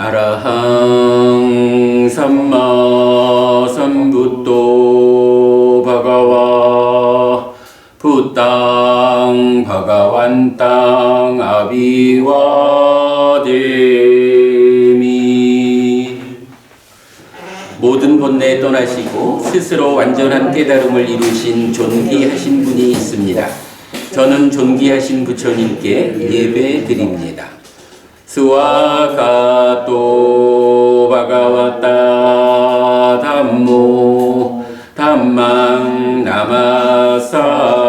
아라항 삼마 삼부토 바가와 부땅 바가완땅 아비와데미. 모든 본래 떠나시고 스스로 완전한 깨달음을 이루신 존귀하신 분이 있습니다. 저는 존귀하신 부처님께 예배 드립니다. 스와가토 바가와타 담모 담망 나마사미.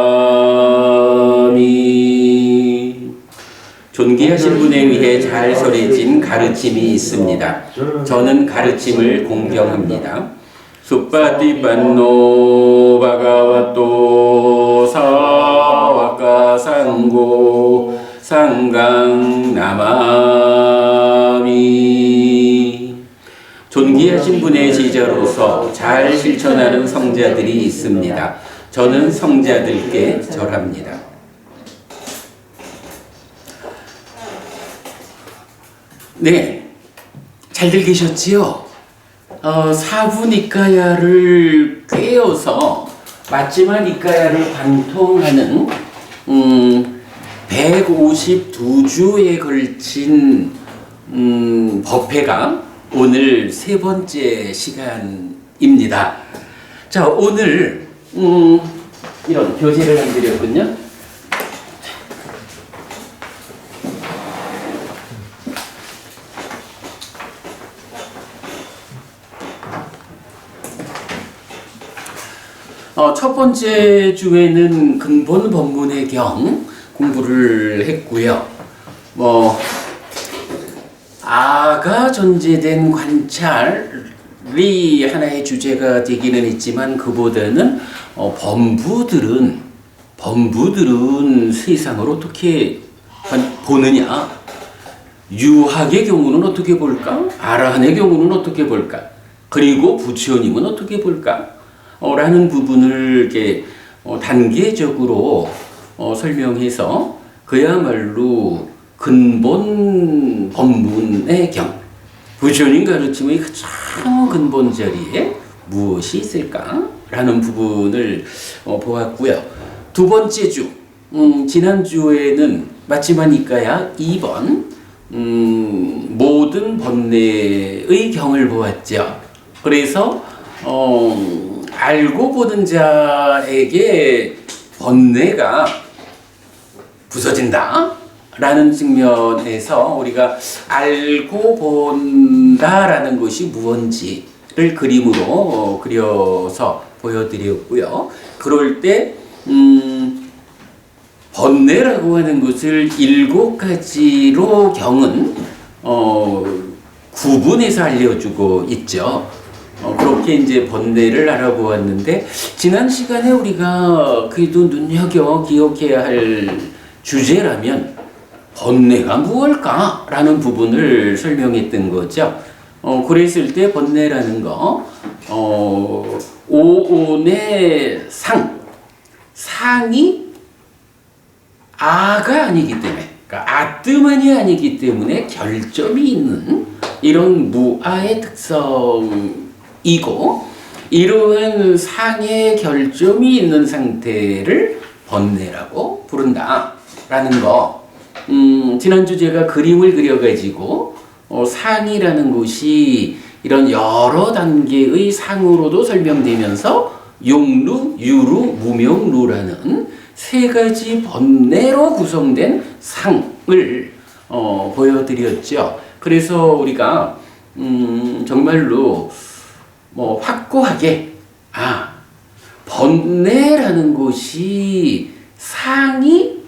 존귀하신 분에 의해 잘 설해진 가르침이 있습니다. 저는 가르침을 공경합니다. 수파티반노 바가와토 사와카 상고 상강 나마미. 존귀하신 분의 제자로서 잘 실천하는 성자들이 있습니다. 저는 성자들께 절합니다. 네, 잘들 계셨지요? 사부니까야를 꿰어서 마지막 니까야를 관통하는 152주에 걸친 법회가 오늘 세 번째 시간입니다. 자, 오늘 이런 교재를 해드렸군요. 첫 번째 주에는 근본 법문의 경 공부를 했고요. 아가 전제된 관찰이 하나의 주제가 되기는 했지만 그보다는 범부들은 세상을 어떻게 보느냐, 유학의 경우는 어떻게 볼까, 아라한의 경우는 어떻게 볼까, 그리고 부처님은 어떻게 볼까 라는 부분을 이렇게 단계적으로 설명해서 그야말로 근본 법문의 경, 부처님 가르침의 가장 근본 자리에 무엇이 있을까라는 부분을 보았고요. 두 번째 주, 지난주에는 마지막이니까야 2번 모든 번뇌의 경을 보았죠. 그래서 알고 보는 자에게 번뇌가 부서진다 라는 측면에서 우리가 알고 본다라는 것이 무언지를 그림으로 그려서 보여드렸고요. 그럴 때 번뇌라고 하는 것을 7가지로 경은 구분해서 알려주고 있죠. 그렇게 이제 번뇌를 알아보았는데, 지난 시간에 우리가 그래도 눈여겨 기억해야 할 주제라면 번뇌가 무엇일까라는 부분을 설명했던 거죠. 그랬을 때 번뇌라는 거, 오온의 상이 아가 아니기 때문에, 그러니까 아뜨만이 아니기 때문에 결점이 있는 이런 무아의 특성이고, 이러한 상의 결점이 있는 상태를 번뇌라고 부른다라는 거. 지난주 제가 그림을 그려가지고 상이라는 것이 이런 여러 단계의 상으로도 설명되면서 용루, 유루, 무명루라는 세 가지 번뇌로 구성된 상을 보여드렸죠. 그래서 우리가 정말로 확고하게 번뇌라는 것이 상이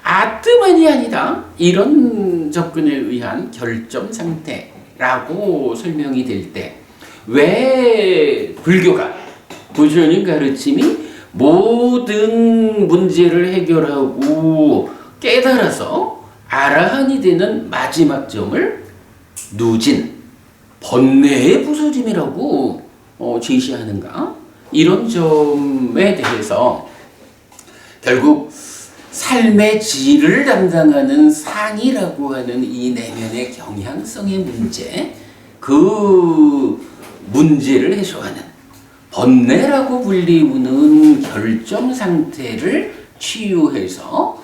아뜨만이 아니다, 이런 접근에 의한 결점 상태라고 설명이 될 때, 왜 불교가, 부처님 가르침이 모든 문제를 해결하고 깨달아서 아라한이 되는 마지막 점을 누진 번뇌의 부서짐이라고 제시하는가, 이런 점에 대해서 결국 삶의 질을 담당하는 상이라고 하는 이 내면의 경향성의 문제, 그 문제를 해소하는 번뇌라고 불리우는 결점 상태를 치유해서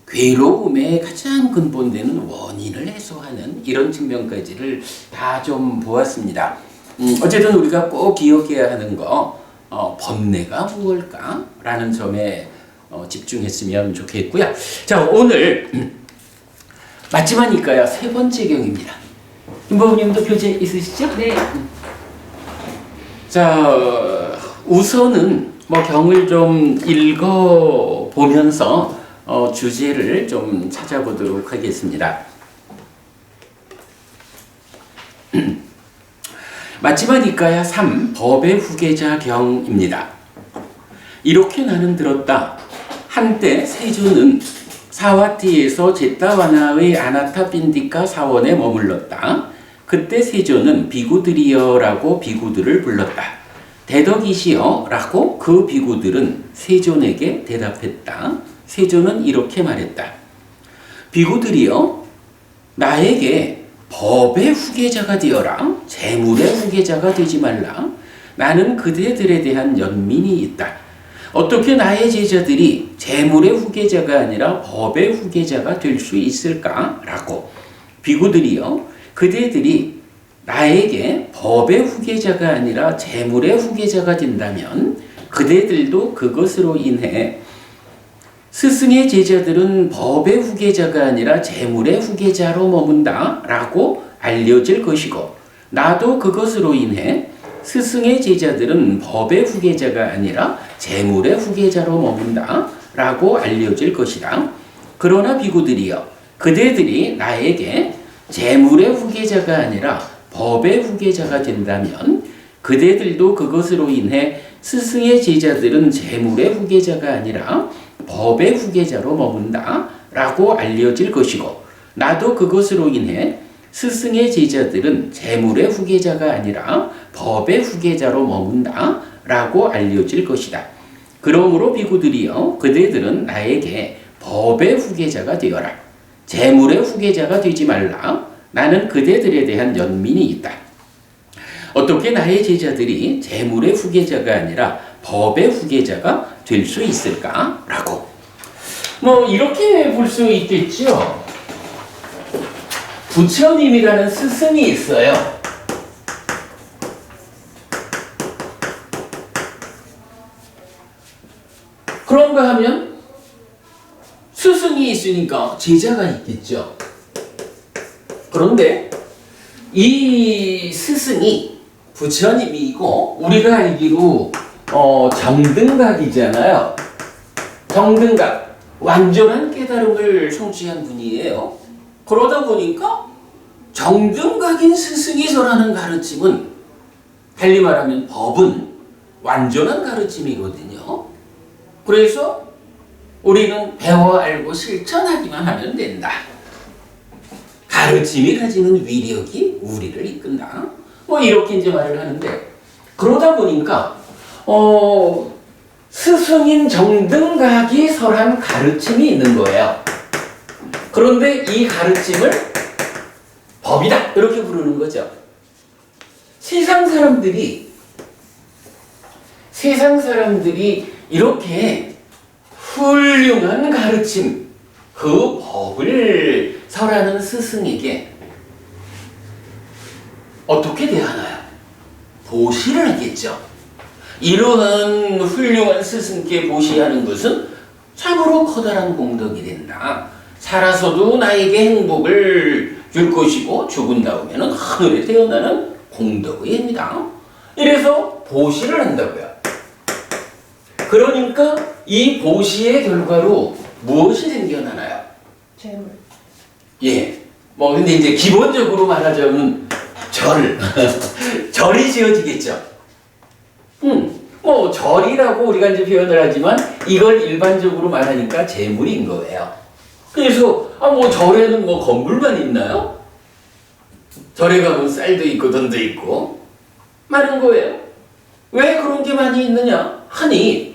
괴로움의 가장 근본되는 원인을 해소하는 이런 측면까지를 다 좀 보았습니다. 어쨌든 우리가 꼭 기억해야 하는 거 번뇌가 무엇일까? 라는 점에 집중했으면 좋겠고요. 자, 오늘 마지막이니까요. 세 번째 경입니다. 김보부님도 교재 있으시죠? 네. 자, 우선은 경을 좀 읽어보면서 주제를 좀 찾아보도록 하겠습니다. 마지막이까야 3 법의 후계자 경입니다. 이렇게 나는 들었다. 한때 세조는 사와티에서 제타와나의 아나타빈디카 사원에 머물렀다. 그때 세조는 비구들이여라고 비구들을 불렀다. 대덕이시여라고 그 비구들은 세존에게 대답했다. 세조는 이렇게 말했다. 비구들이여, 나에게 법의 후계자가 되어라. 재물의 후계자가 되지 말라. 나는 그대들에 대한 연민이 있다. 어떻게 나의 제자들이 재물의 후계자가 아니라 법의 후계자가 될 수 있을까? 라고. 비구들이여, 그대들이 나에게 법의 후계자가 아니라 재물의 후계자가 된다면 그대들도 그것으로 인해 스승의 제자들은 법의 후계자가 아니라 재물의 후계자로 머문다 라고 알려질 것이고, 나도 그것으로 인해 스승의 제자들은 법의 후계자가 아니라 재물의 후계자로 머문다 라고 알려질 것이다. 그러나 비구들이여, 그대들이 나에게 재물의 후계자가 아니라 법의 후계자가 된다면 그대들도 그것으로 인해 스승의 제자들은 재물의 후계자가 아니라 법의 후계자로 머문다 라고 알려질 것이고, 나도 그것으로 인해 스승의 제자들은 재물의 후계자가 아니라 법의 후계자로 머문다 라고 알려질 것이다. 그러므로 비구들이여, 그대들은 나에게 법의 후계자가 되어라. 재물의 후계자가 되지 말라. 나는 그대들에 대한 연민이 있다. 어떻게 나의 제자들이 재물의 후계자가 아니라 법의 후계자가 될 수 있을까? 라고. 이렇게 볼 수 있겠죠. 부처님이라는 스승이 있어요. 그런가 하면 스승이 있으니까 제자가 있겠죠. 그런데 이 스승이 부처님이고 우리가 알기로 정등각이잖아요. 정등각, 완전한 깨달음을 성취한 분이에요. 그러다 보니까 정등각인 스승이서라는 가르침은, 달리 말하면 법은 완전한 가르침이거든요. 그래서 우리는 배워 알고 실천하기만 하면 된다. 가르침이 가지는 위력이 우리를 이끈다. 이렇게 이제 말을 하는데, 그러다 보니까 스승인 정등각이 설한 가르침이 있는 거예요. 그런데 이 가르침을 법이다 이렇게 부르는 거죠. 세상 사람들이 이렇게 훌륭한 가르침, 그 법을 설하는 스승에게 어떻게 대하나요? 보시를 하겠죠. 이러한 훌륭한 스승께 보시하는 것은 참으로 커다란 공덕이 된다. 살아서도 나에게 행복을 줄 것이고 죽은 다음에는 하늘에 태어나는 공덕의 해입니다. 이래서 보시를 한다고요. 그러니까 이 보시의 결과로 무엇이 생겨나나요? 재물. 예. 근데 이제 기본적으로 말하자면 절이 지어지겠죠. 절이라고 우리가 이제 표현을 하지만 이걸 일반적으로 말하니까 재물인 거예요. 그래서 절에는 건물만 있나요? 절에 가면 쌀도 있고 돈도 있고 많은 거예요. 왜 그런 게 많이 있느냐 하니,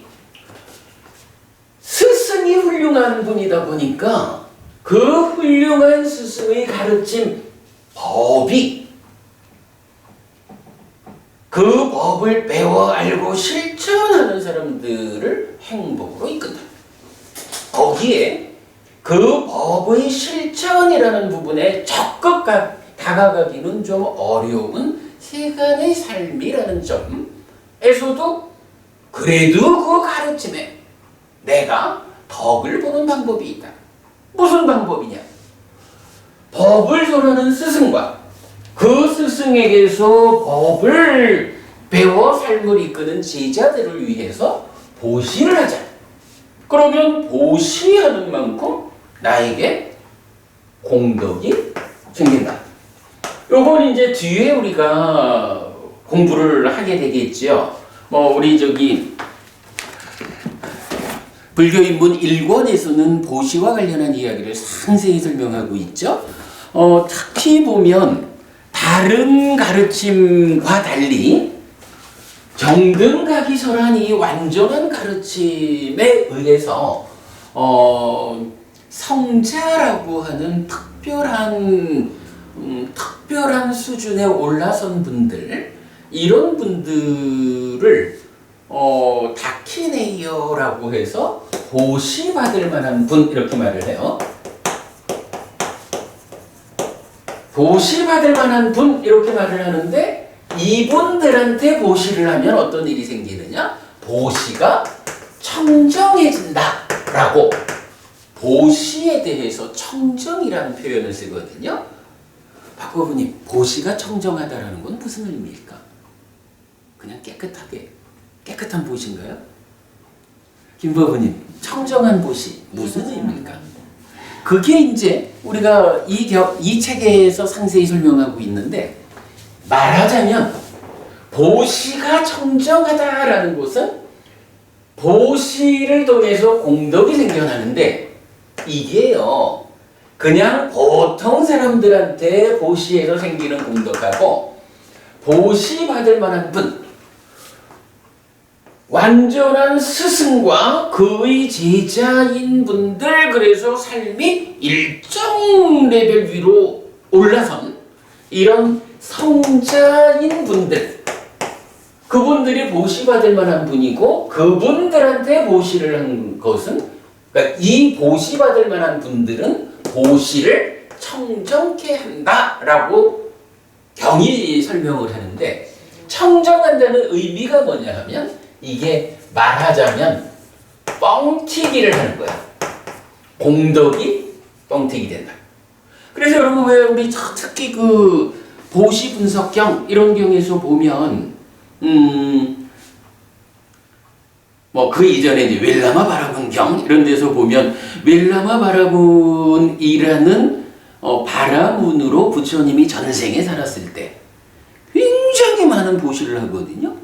스승 스승이 훌륭한 분이다 보니까 그 훌륭한 스승의 가르침 법이 그 법을 배워 알고 실천하는 사람들을 행복으로 이끈다. 거기에 그 법의 실천이라는 부분에 적극 다가가기는 좀 어려운 세간의 삶이라는 점에서도 그래도 그 가르침에 내가 덕을 보는 방법이 있다. 무슨 방법이냐? 법을 전하는 스승과 그 스승에게서 법을 배워 삶을 이끄는 제자들을 위해서 보시를 하자. 그러면 보시하는 만큼 나에게 공덕이 생긴다. 요건 이제 뒤에 우리가 공부를 하게 되겠죠. 우리 불교인문 1권에서는 보시와 관련한 이야기를 상세히 설명하고 있죠. 특히 보면 다른 가르침과 달리 정등각이설한 이 완전한 가르침에 의해서 성자라고 하는 특별한 수준에 올라선 분들, 이런 분들을 다키네이어라고 해서 보시받을 만한 분, 이렇게 말을 해요. 보시받을 만한 분, 이렇게 말을 하는데 이분들한테 보시를 하면 어떤 일이 생기느냐? 보시가 청정해진다 라고 보시에 대해서 청정이라는 표현을 쓰거든요. 박고부님, 보시가 청정하다라는 건 무슨 의미일까? 그냥 깨끗한 보시인가요? 김법부님, 청정한 보시 무슨 의미일까? 그게 이제 우리가 이 책에서 상세히 설명하고 있는데, 말하자면 보시가 청정하다라는 것은 보시를 통해서 공덕이 생겨나는데, 이게요 그냥 보통 사람들한테 보시에서 생기는 공덕하고 보시 받을 만한 분, 완전한 스승과 그의 제자인 분들, 그래서 삶이 일정 레벨 위로 올라선 이런 성자인 분들, 그분들이 보시받을 만한 분이고, 그분들한테 보시를 한 것은, 그러니까 이 보시받을 만한 분들은 보시를 청정케 한다라고 경이 설명을 하는데, 청정한다는 의미가 뭐냐 하면 이게 말하자면 뻥튀기를 하는 거야. 공덕이 뻥튀기 된다. 그래서 여러분, 왜 우리 특히 그 보시 분석경 이런 경에서 보면 그 이전에 이제 웰라마 바라본 경 이런 데서 보면 웰라마 바라본이라는 바라문으로 부처님이 전생에 살았을 때 굉장히 많은 보시를 하거든요.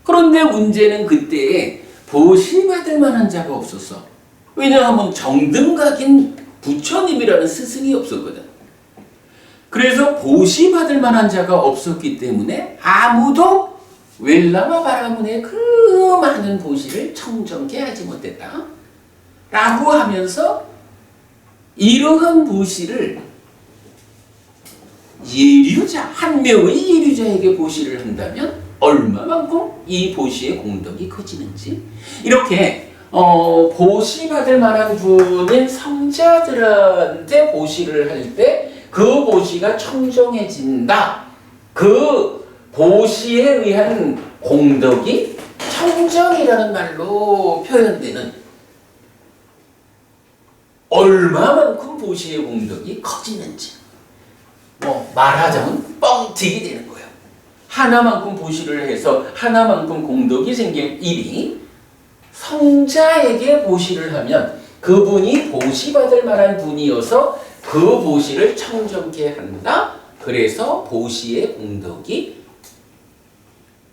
그런데 문제는 그때 보시 받을 만한 자가 없었어. 왜냐하면 정등각인 부처님이라는 스승이 없었거든. 그래서 보시 받을 만한 자가 없었기 때문에 아무도 웰라마 바라문의 그 많은 보시를 청정케 하지 못했다 라고 하면서, 이러한 보시를 예류자, 한 명의 예류자에게 보시를 한다면 얼마만큼 이 보시의 공덕이 커지는지, 이렇게 보시 받을 만한 분인 성자들한테 보시를 할 때 그 보시가 청정해진다. 그 보시에 의한 공덕이 청정이라는 말로 표현되는, 얼마만큼 보시의 공덕이 커지는지, 말하자면 뻥튀기 되는 거예요. 하나만큼 보시를 해서 하나만큼 공덕이 생길 일이 성자에게 보시를 하면 그분이 보시받을 만한 분이어서 그 보시를 청정케 한다. 그래서 보시의 공덕이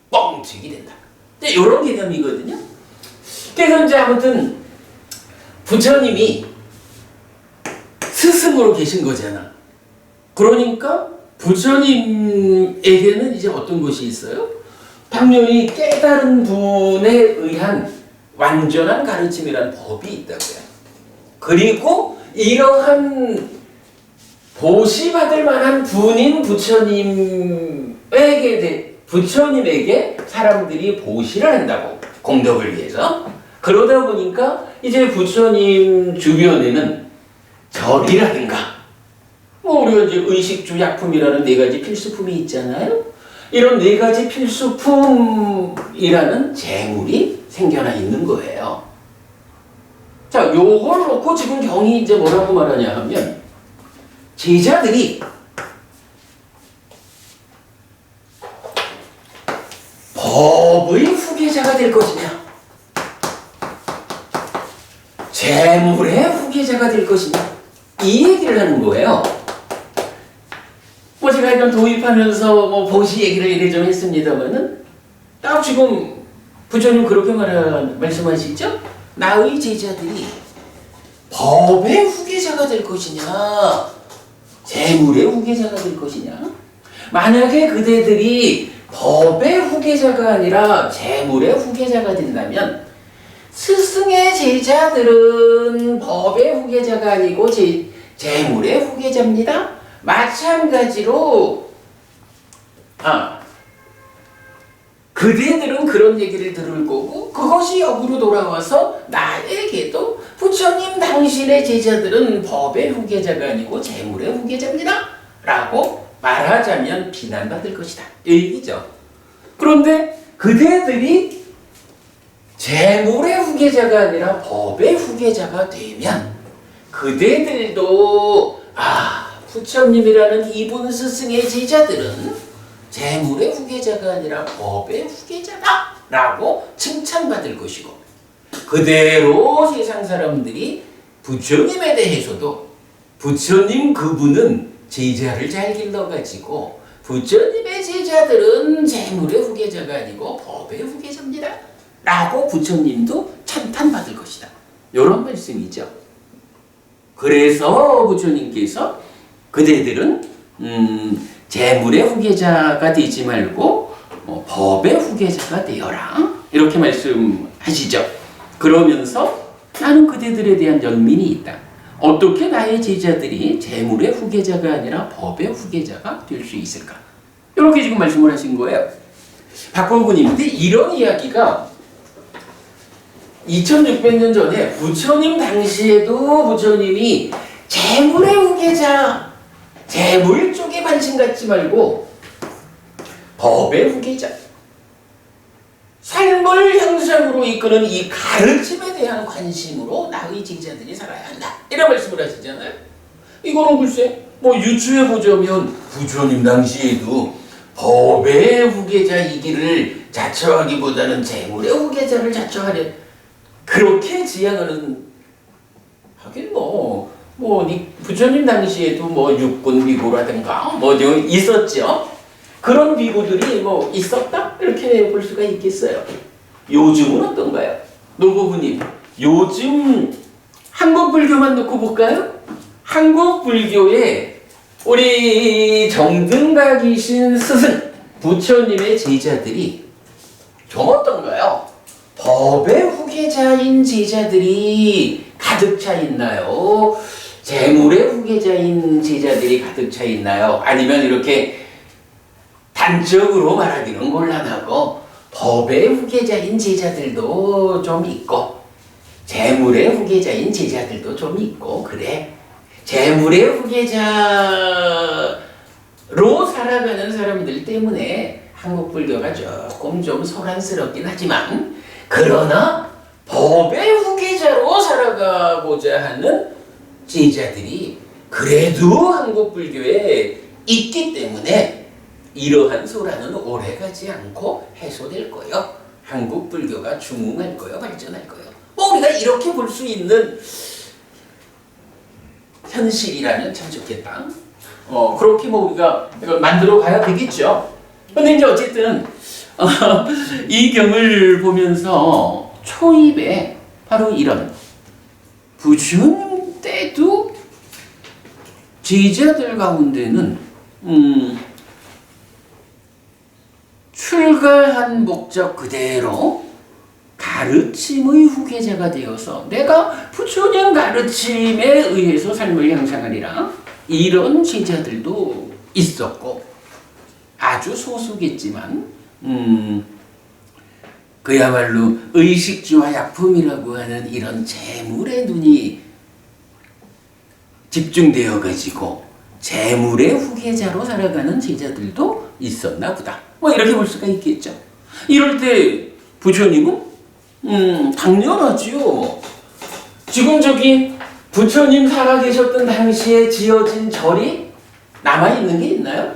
뻥튀기 된다. 이런 개념이거든요. 그래서 이제 아무튼 부처님이 스승으로 계신 거잖아. 그러니까 부처님에게는 이제 어떤 것이 있어요? 당연히 깨달은 분에 의한 완전한 가르침이라는 법이 있다고요. 그리고 이러한 보시 받을 만한 분인 부처님에게 사람들이 보시를 한다고, 공덕을 위해서. 그러다 보니까 이제 부처님 주변에는 절이라든가, 우리가 이제 의식주 약품이라는 4가지 필수품이 있잖아요. 이런 4가지 필수품이라는 재물이 생겨나 있는 거예요. 자, 요걸 놓고 지금 경이 이제 뭐라고 말하냐 하면, 제자들이 법의 후계자가 될 것이냐, 재물의 후계자가 될 것이냐, 이 얘기를 하는 거예요. 뭐 제가 일단 도입하면서 뭐 보시 얘기를 이래 좀 했습니다만은, 딱 지금 부처님 그렇게 말씀하시죠? 나의 제자들이 법의 후계자가 될 것이냐, 재물의 후계자가 될 것이냐. 만약에 그대들이 법의 후계자가 아니라 재물의 후계자가 된다면, 스승의 제자들은 법의 후계자가 아니고 재물의 후계자입니다. 마찬가지로 그대들은 그런 얘기를 들을 거고, 그것이 역으로 돌아와서 나에게도 부처님 당신의 제자들은 법의 후계자가 아니고 재물의 후계자입니다 라고 말하자면 비난받을 것이다, 이 얘기죠. 그런데 그대들이 재물의 후계자가 아니라 법의 후계자가 되면, 그대들도 부처님이라는 이분 스승의 제자들은 재물의 후계자가 아니라 법의 후계자다 라고 칭찬받을 것이고, 그대로 세상 사람들이 부처님에 대해서도 부처님 그분은 제자를 잘 길러가지고 부처님의 제자들은 재물의 후계자가 아니고 법의 후계자입니다 라고 부처님도 찬탄받을 것이다, 이런 말씀이죠. 그래서 부처님께서 그대들은 재물의 후계자가 되지 말고 법의 후계자가 되어라, 이렇게 말씀하시죠. 그러면서 나는 그대들에 대한 연민이 있다. 어떻게 나의 제자들이 재물의 후계자가 아니라 법의 후계자가 될 수 있을까? 이렇게 지금 말씀을 하신 거예요. 박공구님인데, 이런 이야기가 2600년 전에 부처님 당시에도 부처님이 재물의 후계자, 재물 쪽에 관심 갖지 말고 법의 후계자, 삶을 향상으로 이끄는 이 가르침에 대한 관심으로 나의 제자들이 살아야 한다, 이런 말씀을 하시잖아요. 이거는 글쎄 뭐 유추해 보자면 부처님 당시에도 법의 후계자이기를 자처하기보다는 재물의 후계자를 자처하려 그렇게 지향하는, 하긴 부처님 당시에도 육군 비구라든가 있었죠. 그런 비구들이 있었다, 이렇게 볼 수가 있겠어요. 요즘은 어떤가요? 노부부님, 요즘 한국 불교만 놓고 볼까요? 한국 불교에 우리 정등각이신 스승 부처님의 제자들이 좀 어떤가요? 법의 후계자인 제자들이 가득 차 있나요? 재물의 후계자인 제자들이 가득 차 있나요? 아니면 이렇게 단적으로 말하기는 곤란하고 법의 후계자인 제자들도 좀 있고 재물의 후계자인 제자들도 좀 있고, 그래, 재물의 후계자로 살아가는 사람들 때문에 한국 불교가 조금 좀 소란스럽긴 하지만, 그러나 법의 후계자로 살아가고자 하는 제자들이 그래도 한국 불교에 있기 때문에 이러한 소란은 오래가지 않고 해소될 거요. 한국 불교가 중흥할 거요, 발전할 거요. 우리가 이렇게 볼 수 있는 현실이라면 참 좋겠다. 그렇게 우리가 이걸 만들어 가야 되겠죠. 근데 이제 어쨌든 이 경을 보면서 초입에 바로 이런, 부처님 때도 제자들 가운데는 출가한 목적 그대로 가르침의 후계자가 되어서 내가 부처님 가르침에 의해서 삶을 향상하리라. 이런 제자들도 있었고 아주 소수겠지만 그야말로 의식주와 약품이라고 하는 이런 재물의 눈이 집중되어 가지고 재물의 후계자로 살아가는 제자들도 있었나 보다. 뭐 이렇게 볼 수가 있겠죠. 이럴 때 부처님은 당연하지요. 지금 저기 부처님 살아계셨던 당시에 지어진 절이 남아있는 게 있나요?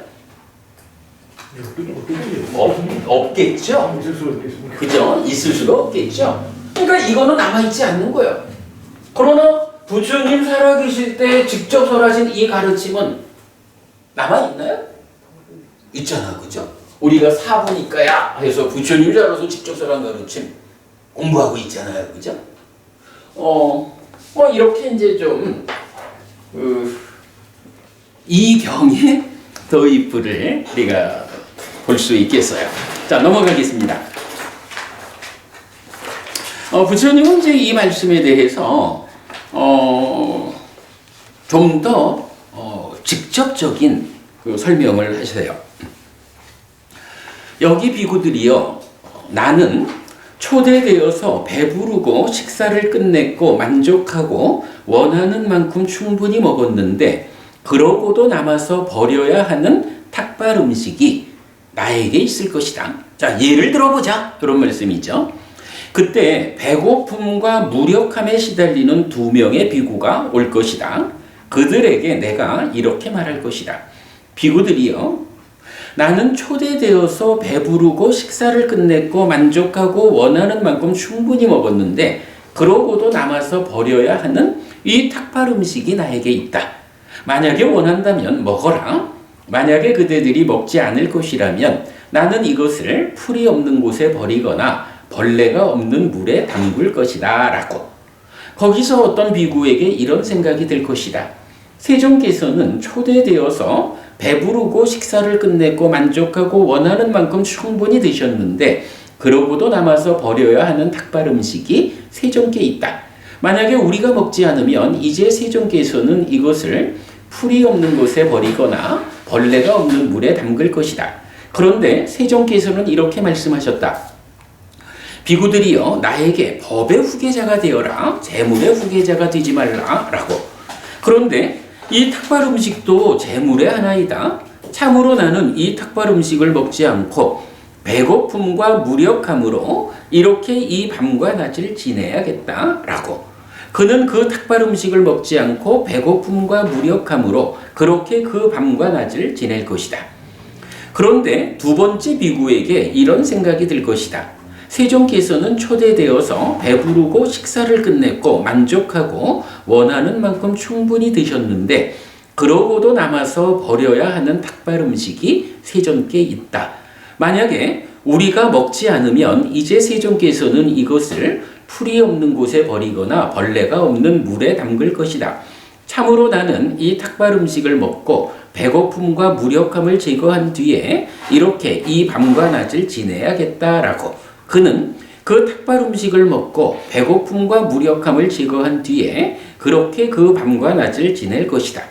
없겠죠. 그죠? 있을 수가 없겠죠. 그러니까 이거는 남아있지 않는 거예요. 그러나 부처님 살아계실 때 직접 설하신 이 가르침은 남아있나요? 있잖아, 그죠? 우리가 사부니까야 해서 부처님 살아서 직접 설한 가르침 공부하고 있잖아요, 그죠? 이렇게 이제 좀 이 경의 도입부를 우리가 볼 수 있겠어요. 자, 넘어가겠습니다. 부처님은 이제 이 말씀에 대해서 좀 더 직접적인 그 설명을 하세요. 여기 비구들이요, 나는 초대되어서 배부르고 식사를 끝냈고 만족하고 원하는 만큼 충분히 먹었는데 그러고도 남아서 버려야 하는 탁발 음식이 나에게 있을 것이다. 자, 예를 들어보자. 그런 말씀이죠. 그때 배고픔과 무력함에 시달리는 2명의 비구가 올 것이다. 그들에게 내가 이렇게 말할 것이다. 비구들이여, 나는 초대되어서 배부르고 식사를 끝냈고 만족하고 원하는 만큼 충분히 먹었는데 그러고도 남아서 버려야 하는 이 탁발 음식이 나에게 있다. 만약에 원한다면 먹어라. 만약에 그대들이 먹지 않을 것이라면 나는 이것을 풀이 없는 곳에 버리거나 벌레가 없는 물에 담글 것이다. 라고. 거기서 어떤 비구에게 이런 생각이 들 것이다. 세존께서는 초대되어서 배부르고 식사를 끝냈고 만족하고 원하는 만큼 충분히 드셨는데 그러고도 남아서 버려야 하는 탁발 음식이 세존께 있다. 만약에 우리가 먹지 않으면 이제 세존께서는 이것을 풀이 없는 곳에 버리거나 벌레가 없는 물에 담글 것이다. 그런데 세존께서는 이렇게 말씀하셨다. 비구들이여, 나에게 법의 후계자가 되어라. 재물의 후계자가 되지 말라. 라고. 그런데 이 탁발 음식도 재물의 하나이다. 참으로 나는 이 탁발 음식을 먹지 않고 배고픔과 무력함으로 이렇게 이 밤과 낮을 지내야겠다. 라고. 그는 그 탁발 음식을 먹지 않고 배고픔과 무력함으로 그렇게 그 밤과 낮을 지낼 것이다. 그런데 2번째 비구에게 이런 생각이 들 것이다. 세존께서는 초대되어서 배부르고 식사를 끝냈고 만족하고 원하는 만큼 충분히 드셨는데 그러고도 남아서 버려야 하는 탁발 음식이 세존께 있다. 만약에 우리가 먹지 않으면 이제 세존께서는 이것을 풀이 없는 곳에 버리거나 벌레가 없는 물에 담글 것이다. 참으로 나는 이 탁발 음식을 먹고 배고픔과 무력함을 제거한 뒤에 이렇게 이 밤과 낮을 지내야겠다라고. 그는 그 탁발 음식을 먹고 배고픔과 무력함을 제거한 뒤에 그렇게 그 밤과 낮을 지낼 것이다.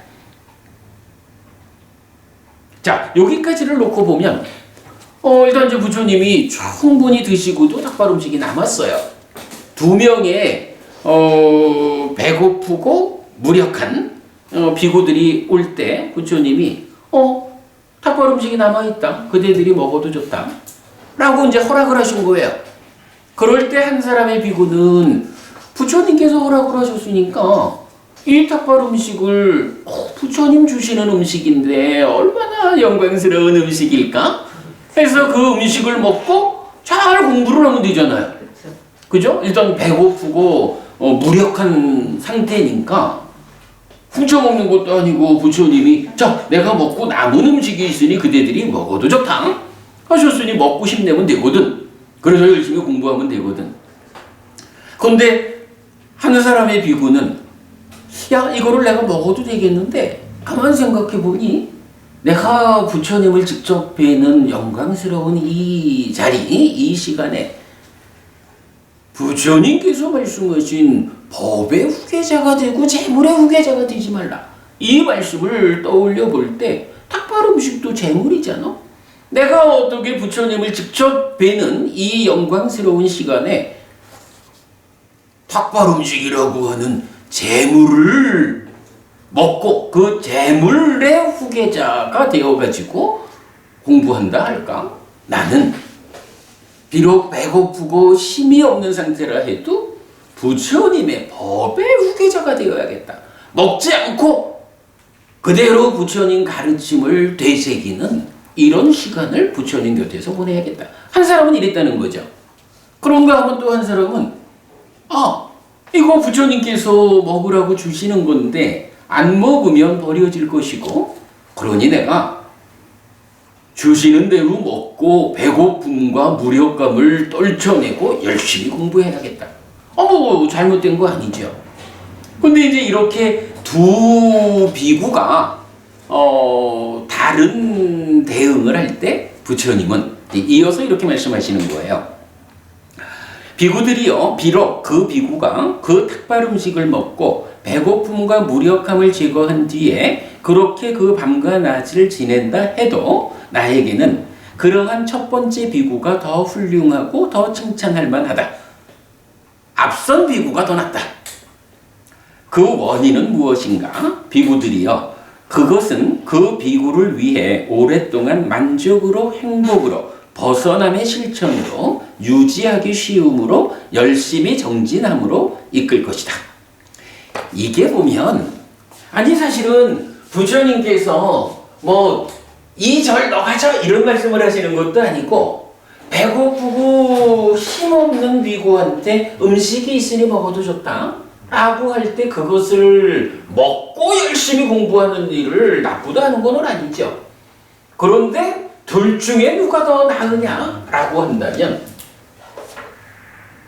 자, 여기까지를 놓고 보면 일단 이제 부처님이 충분히 드시고도 탁발 음식이 남았어요. 2명의 배고프고 무력한 비구들이 올 때 부처님이 탁발 음식이 남아있다. 그대들이 먹어도 좋다. 라고 이제 허락을 하신 거예요. 그럴 때 한 사람의 비구는 부처님께서 허락을 하셨으니까 이 탁발 음식을 부처님 주시는 음식인데 얼마나 영광스러운 음식일까? 해서 그 음식을 먹고 잘 공부를 하면 되잖아요. 그죠? 일단 배고프고 무력한 상태니까 훔쳐먹는 것도 아니고 부처님이 자, 내가 먹고 남은 음식이 있으니 그대들이 먹어도 좋다 하셨으니 먹고 힘내면 되거든. 그래서 열심히 공부하면 되거든. 그런데 한 사람의 비구는 야, 이거를 내가 먹어도 되겠는데 가만 생각해보니 내가 부처님을 직접 뵈는 영광스러운 이 자리, 이 시간에 부처님께서 말씀하신 법의 후계자가 되고 재물의 후계자가 되지 말라. 이 말씀을 떠올려 볼 때 닭발 음식도 재물이잖아. 내가 어떻게 부처님을 직접 뵈는 이 영광스러운 시간에 닭발 음식이라고 하는 재물을 먹고 그 재물의 후계자가 되어가지고 공부한다 할까? 나는 비록 배고프고 힘이 없는 상태라 해도 부처님의 법의 후계자가 되어야겠다. 먹지 않고 그대로 부처님 가르침을 되새기는 이런 시간을 부처님 곁에서 보내야겠다. 한 사람은 이랬다는 거죠. 그런가 하면 또 한 사람은 이거 부처님께서 먹으라고 주시는 건데 안 먹으면 버려질 것이고 그러니 내가 주시는 대로 먹고 배고픔과 무력감을 떨쳐내고 열심히 공부해야겠다. 잘못된 거 아니죠. 근데 이제 이렇게 두 비구가 다른 대응을 할 때 부처님은 이어서 이렇게 말씀하시는 거예요. 비구들이요, 비록 그 비구가 그 탁발 음식을 먹고 배고픔과 무력함을 제거한 뒤에 그렇게 그 밤과 낮을 지낸다 해도 나에게는 그러한 첫 번째 비구가 더 훌륭하고 더 칭찬할 만하다. 앞선 비구가 더 낫다. 그 원인은 무엇인가? 비구들이요, 그것은 그 비구를 위해 오랫동안 만족으로 행복으로 벗어남의 실천으로 유지하기 쉬움으로 열심히 정진함으로 이끌 것이다. 이게 보면 사실은 부처님께서 이 절 너가져 이런 말씀을 하시는 것도 아니고 배고프고 힘없는 비구한테 음식이 있으니 먹어도 좋다 라고 할 때 그것을 먹고 열심히 공부하는 일을 나쁘다 하는 건 아니죠. 그런데 둘 중에 누가 더 나으냐라고 한다면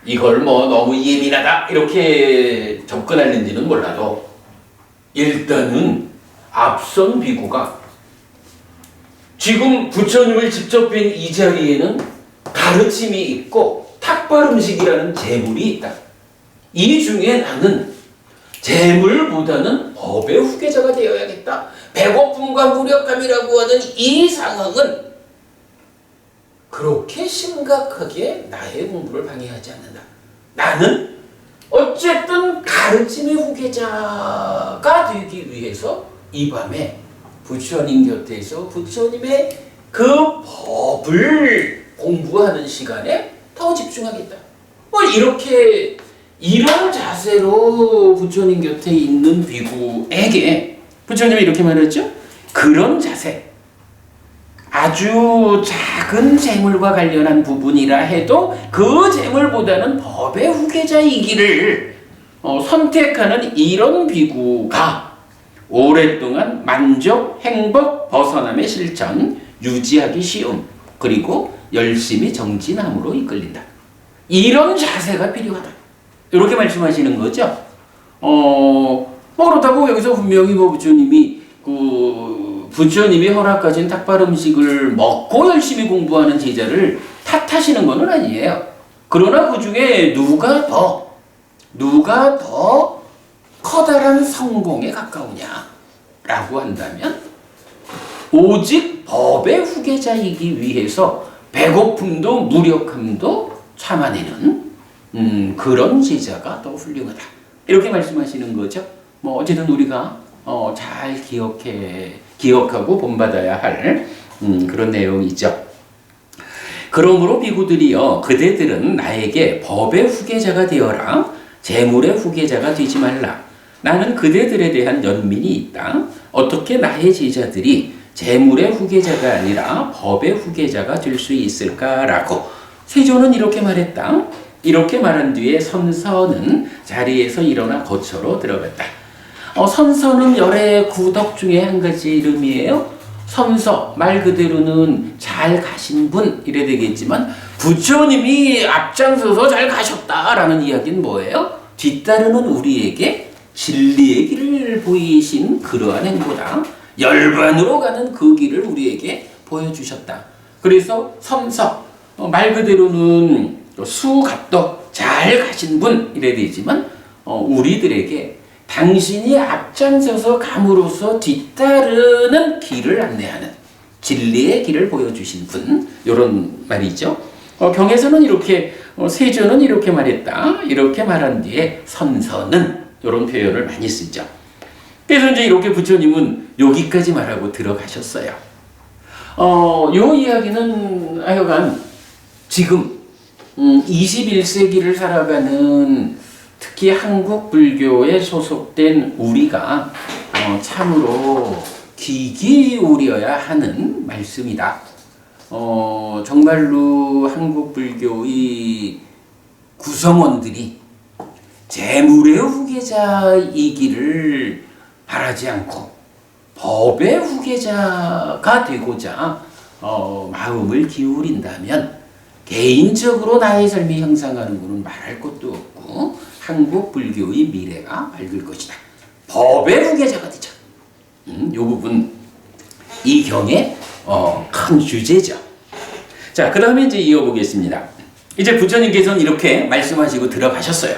이걸 너무 예민하다 이렇게 접근하는지는 몰라도 일단은 앞선 비구가 지금 부처님을 직접 뵌 이 자리에는 가르침이 있고 탁발 음식이라는 재물이 있다. 이 중에 나는 재물보다는 법의 후계자가 되어야겠다. 배고픔과 무력감이라고 하는 이 상황은 그렇게 심각하게 나의 공부를 방해하지 않는다. 나는 어쨌든 가르침의 후계자가 되기 위해서 이 밤에 부처님 곁에서 부처님의 그 법을 공부하는 시간에 더 집중하겠다. 이렇게 이런 자세로 부처님 곁에 있는 비구에게 부처님이 이렇게 말했죠. 그런 자세, 아주 작은 재물과 관련한 부분이라 해도 그 재물보다는 법의 후계자이기를 선택하는 이런 비구가 오랫동안 만족, 행복, 벗어남의 실천, 유지하기 쉬움, 그리고 열심히 정진함으로 이끌린다. 이런 자세가 필요하다. 이렇게 말씀하시는 거죠. 그렇다고 여기서 분명히 부처님이 허락하신 탁발 음식을 먹고 열심히 공부하는 제자를 탓하시는 건 아니에요. 그러나 그 중에 누가 더 커다란 성공에 가까우냐라고 한다면 오직 법의 후계자이기 위해서 배고픔도 무력함도 참아내는 그런 제자가 더 훌륭하다. 이렇게 말씀하시는 거죠. 어쨌든 우리가 잘 기억하고 본받아야 할 그런 내용이죠. 그러므로 비구들이여, 그대들은 나에게 법의 후계자가 되어라. 재물의 후계자가 되지 말라. 나는 그대들에 대한 연민이 있다. 어떻게 나의 제자들이 재물의 후계자가 아니라 법의 후계자가 될 수 있을까라고 세조는 이렇게 말했다. 이렇게 말한 뒤에 선서는 자리에서 일어나 거처로 들어갔다. 선서는 열의 구덕 중에 한 가지 이름이에요. 선서, 말 그대로는 잘 가신 분 이래 되겠지만 부처님이 앞장서서 잘 가셨다라는 이야기는 뭐예요? 뒤따르는 우리에게 진리의 길을 보이신 그러한 행보다 열반으로 가는 그 길을 우리에게 보여주셨다. 그래서 선서, 말 그대로는 수갑덕, 잘 가신 분 이래야 되지만 우리들에게 당신이 앞장서서 감으로써 뒤따르는 길을 안내하는 진리의 길을 보여주신 분 이런 말이죠. 경에서는 이렇게 세조는 이렇게 말했다 이렇게 말한 뒤에 선서는 이런 표현을 많이 쓰죠. 그래서 이제 이렇게 부처님은 여기까지 말하고 들어가셨어요. 요 이야기는 하여간 지금 21세기를 살아가는 특히 한국 불교에 소속된 우리가 참으로 귀 기울여야 하는 말씀이다. 정말로 한국 불교의 구성원들이 재물의 후계자이기를 바라지 않고 법의 후계자가 되고자 마음을 기울인다면 개인적으로 나의 삶이 형상하는 것은 말할 것도 없고 한국 불교의 미래가 밝을 것이다. 법의 후계자가 되자. 이 부분 이 경의 큰 주제죠. 자, 그 다음에 이제 이어보겠습니다. 이제 부처님께서는 이렇게 말씀하시고 들어가셨어요.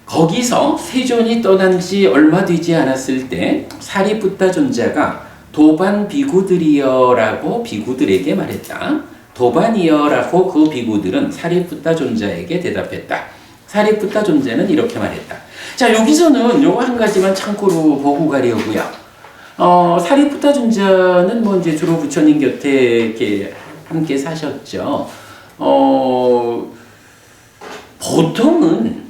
거기서 세존이 떠난 지 얼마 되지 않았을 때 사리푸타 존자가 도반 비구들이여라고 비구들에게 말했다. 도반이여라고 그 비구들은 사리푸타 존자에게 대답했다. 사리푸타 존자는 이렇게 말했다. 자, 여기서는 요거 한 가지만 참고로 보고 가려고요. 사리푸타 존자는 뭐 이제 주로 부처님 곁에 이렇게 함께 사셨죠. 보통은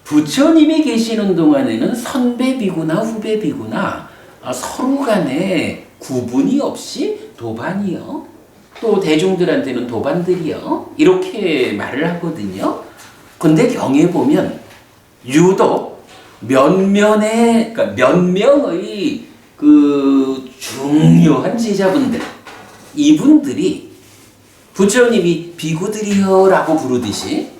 부처님이 계시는 동안에는 선배 비구나 후배 비구나 서로 간에 구분이 없이 도반이요. 또 대중들한테는 도반들이요. 이렇게 말을 하거든요. 근데 경에 보면 유독 몇 명의 그 중요한 제자분들 이분들이 부처님이 비구들이여라고 부르듯이